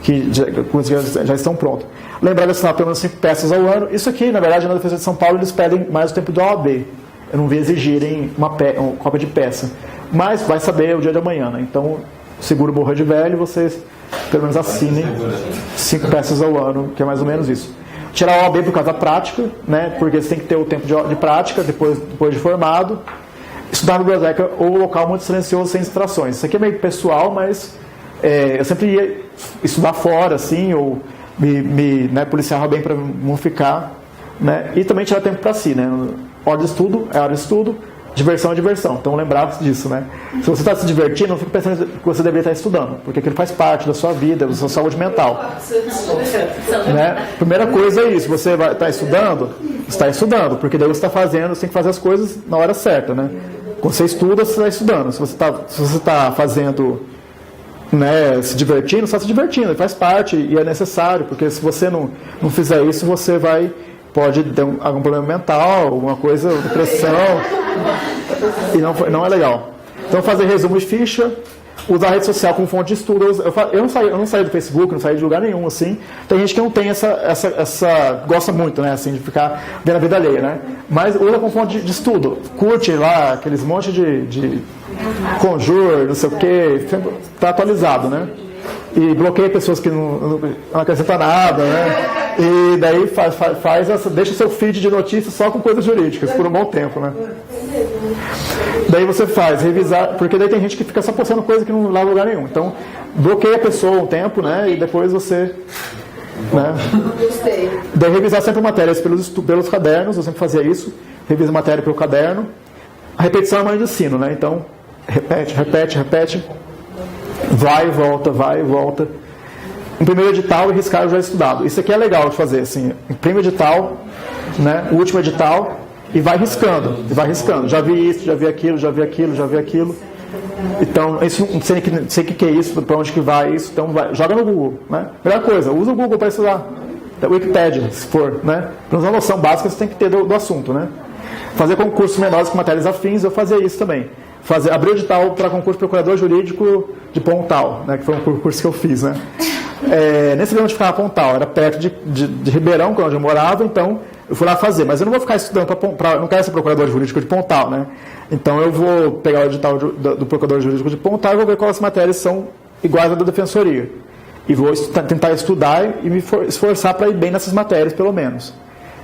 que já estão prontos. Lembrar de assinar pelo menos 5 peças ao ano. Isso aqui, na verdade, na Defesa de São Paulo, eles pedem mais o tempo do OAB. Eu não vi exigirem uma cópia de peça. Mas vai saber o dia de amanhã, né, então... Seguro morrer de velho, vocês pelo menos assinem 5 peças ao ano, que é mais ou menos isso. Tirar a OAB por causa da prática, né? Porque você tem que ter o tempo de prática depois de formado. Estudar na biblioteca ou local muito silencioso, sem distrações. Isso aqui é meio pessoal, mas eu sempre ia estudar fora, assim, ou me policiava bem para não ficar, né? E também tirar tempo para si, né? Hora de estudo é hora de estudo. Diversão é diversão, então lembrar disso, né? Se você está se divertindo, não fique pensando que você deveria estar estudando, porque aquilo faz parte da sua vida, da sua saúde mental. Né? Primeira coisa é isso, você vai estar estudando, porque daí você está fazendo, você tem que fazer as coisas na hora certa, né? Quando você estuda, você está estudando. Se você está fazendo, né, se divertindo, você está se divertindo, faz parte e é necessário, porque se você não fizer isso, você pode ter algum problema mental, alguma coisa, depressão, e não é legal. Então, fazer resumo de ficha, usar a rede social como fonte de estudo. Eu não saí do Facebook, não saí de lugar nenhum, assim. Tem gente que não tem gosta muito, né, assim, de ficar vendo a vida alheia, né? Mas usa como fonte de estudo. Curte lá aqueles monte de Conjur, não sei o quê, tá atualizado, né? E bloqueia pessoas que não acrescentam nada, né? E daí deixa o seu feed de notícias só com coisas jurídicas por um bom tempo, né? Daí você faz, revisar, porque daí tem gente que fica só postando coisa que não leva a lugar nenhum. Então, bloqueia a pessoa um tempo, né? E depois você... Né? Daí revisar sempre matérias pelos cadernos, eu sempre fazia isso. Revisa a matéria pelo caderno. A repetição é a mãe de ensino, né? Então, repete. Vai e volta. Imprime o edital e riscar o já estudado. Isso aqui é legal de fazer, assim. Imprime o edital, né? O último edital e vai riscando. Já vi isso, já vi aquilo. Então, isso, não sei o que é isso, para onde que vai isso, então joga no Google, né? Melhor coisa, usa o Google para estudar. Wikipedia, se for, né? Para uma noção básica, você tem que ter do assunto, né? Fazer concursos menores com matérias afins, eu fazia isso também. Abrir o edital para concurso de procurador jurídico de Pontal, né? Que foi um concurso que eu fiz, né? Nesse ano onde ficava Pontal, era perto de Ribeirão, onde eu morava, então eu fui lá fazer, mas eu não vou ficar estudando não quero ser procurador jurídico de Pontal, né? Então eu vou pegar o edital do procurador jurídico de Pontal e vou ver quais matérias são iguais à da defensoria. E vou tentar estudar e me esforçar para ir bem nessas matérias, pelo menos.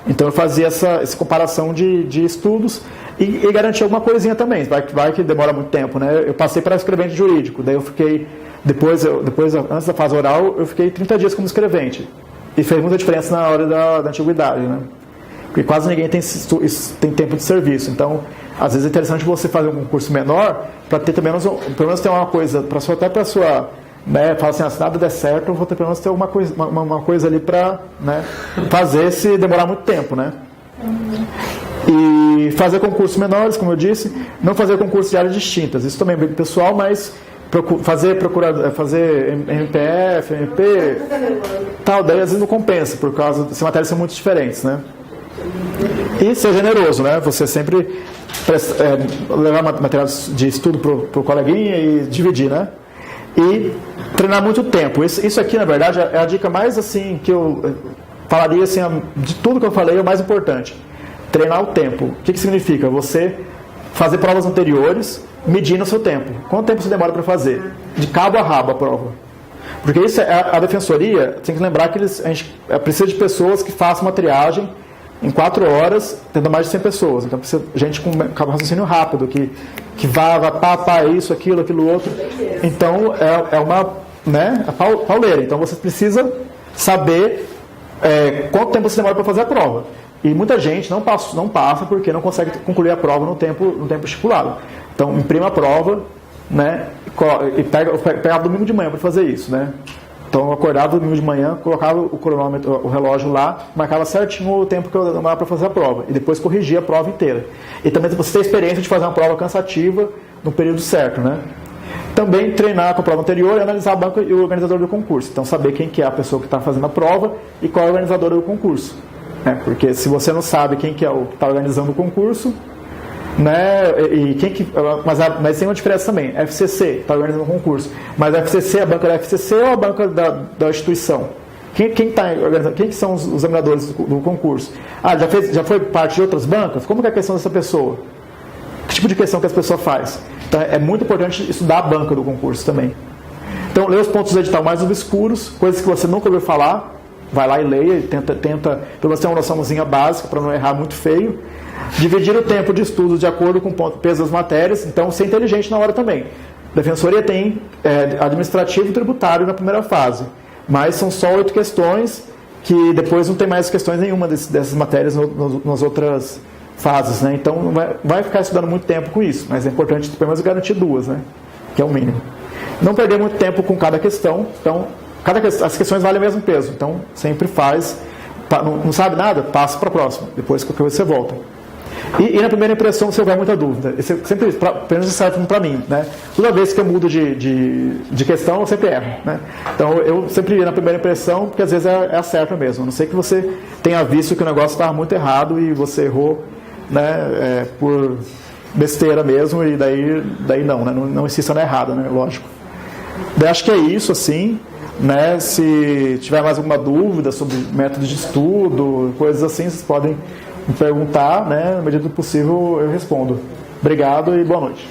Então eu fazia essa comparação de estudos e garantia alguma coisinha também. Vai que demora muito tempo, né? Eu passei para escrevente jurídico, daí eu fiquei... Depois, antes da fase oral, eu fiquei 30 dias como escrevente. E fez muita diferença na hora da antiguidade, né? Porque quase ninguém tem tempo de serviço. Então, às vezes é interessante você fazer um concurso menor para ter pelo menos ter uma coisa, até para a sua... Né, fala assim, se nada der certo, eu vou ter pelo menos ter uma coisa ali para, né, fazer se demorar muito tempo, né? E fazer concursos menores, como eu disse, não fazer concursos de áreas distintas. Isso também é bem pessoal, mas fazer MPF, MP, tal, daí às vezes não compensa, por causa se matérias são muito diferentes, né? E ser generoso, né? Você sempre levar material de estudo para o coleguinha e dividir, né? E treinar muito tempo. Isso aqui, na verdade, é a dica mais assim que eu falaria assim, de tudo que eu falei, é o mais importante. Treinar o tempo. O que significa? Você fazer provas anteriores, medindo o seu tempo. Quanto tempo você demora para fazer? De cabo a rabo a prova. Porque isso a defensoria tem que lembrar que a gente precisa de pessoas que façam uma triagem em 4 horas, tendo mais de 100 pessoas. Então precisa de gente com raciocínio rápido, que vá, isso, aquilo outro. Então é uma, né, pauleira. Então você precisa saber quanto tempo você demora para fazer a prova. E muita gente não passa porque não consegue concluir a prova no tempo estipulado. Então imprima a prova, né, e pega domingo de manhã para fazer isso, né? Então eu acordava domingo de manhã, colocava o cronômetro, o relógio lá, marcava certinho o tempo que eu demorava para fazer a prova. E depois corrigia a prova inteira. E também você tem a experiência de fazer uma prova cansativa no período certo, né? Também treinar com a prova anterior e analisar a banca e o organizador do concurso. Então saber quem que é a pessoa que está fazendo a prova e qual é o organizador do concurso. Né? Porque se você não sabe quem que é o que está organizando o concurso, né? Mas tem uma diferença também. FCC está organizando um concurso, mas a FCC, a banca da FCC ou a banca da instituição? Quem está organizando? Quem que são os examinadores do concurso? Já foi parte de outras bancas? Como que é a questão dessa pessoa? Que tipo de questão que essa pessoa faz? Então é muito importante estudar a banca do concurso também. Então lê os pontos do edital mais obscuros, coisas que você nunca ouviu falar, vai lá e leia, tenta pelo menos ter uma noçãozinha básica para não errar muito feio. Dividir o tempo de estudo de acordo com o peso das matérias, então ser inteligente na hora também. Defensoria tem administrativo e tributário na primeira fase, mas são só 8 questões, que depois não tem mais questões nenhuma dessas matérias nas outras fases, né? Então não vai ficar estudando muito tempo com isso, mas é importante pelo menos garantir 2, né? Que é o mínimo. Não perder muito tempo com cada questão, então as questões valem o mesmo peso, então sempre faz, não sabe nada, passa para a próxima, depois qualquer coisa você volta. E na primeira impressão, se houver muita dúvida, sempre, pelo menos isso serve para mim, né? Toda vez que eu mudo de questão, eu sempre erro, né? Então eu sempre ia na primeira impressão, porque às vezes é a certa mesmo. A não ser que você tenha visto que o negócio estava muito errado e você errou, né, por besteira mesmo, e daí não, né? Não insista na errada, né? Lógico. Daí acho que é isso, assim, né? Se tiver mais alguma dúvida sobre método de estudo, coisas assim, vocês podem me perguntar, né? Na medida do possível eu respondo. Obrigado e boa noite.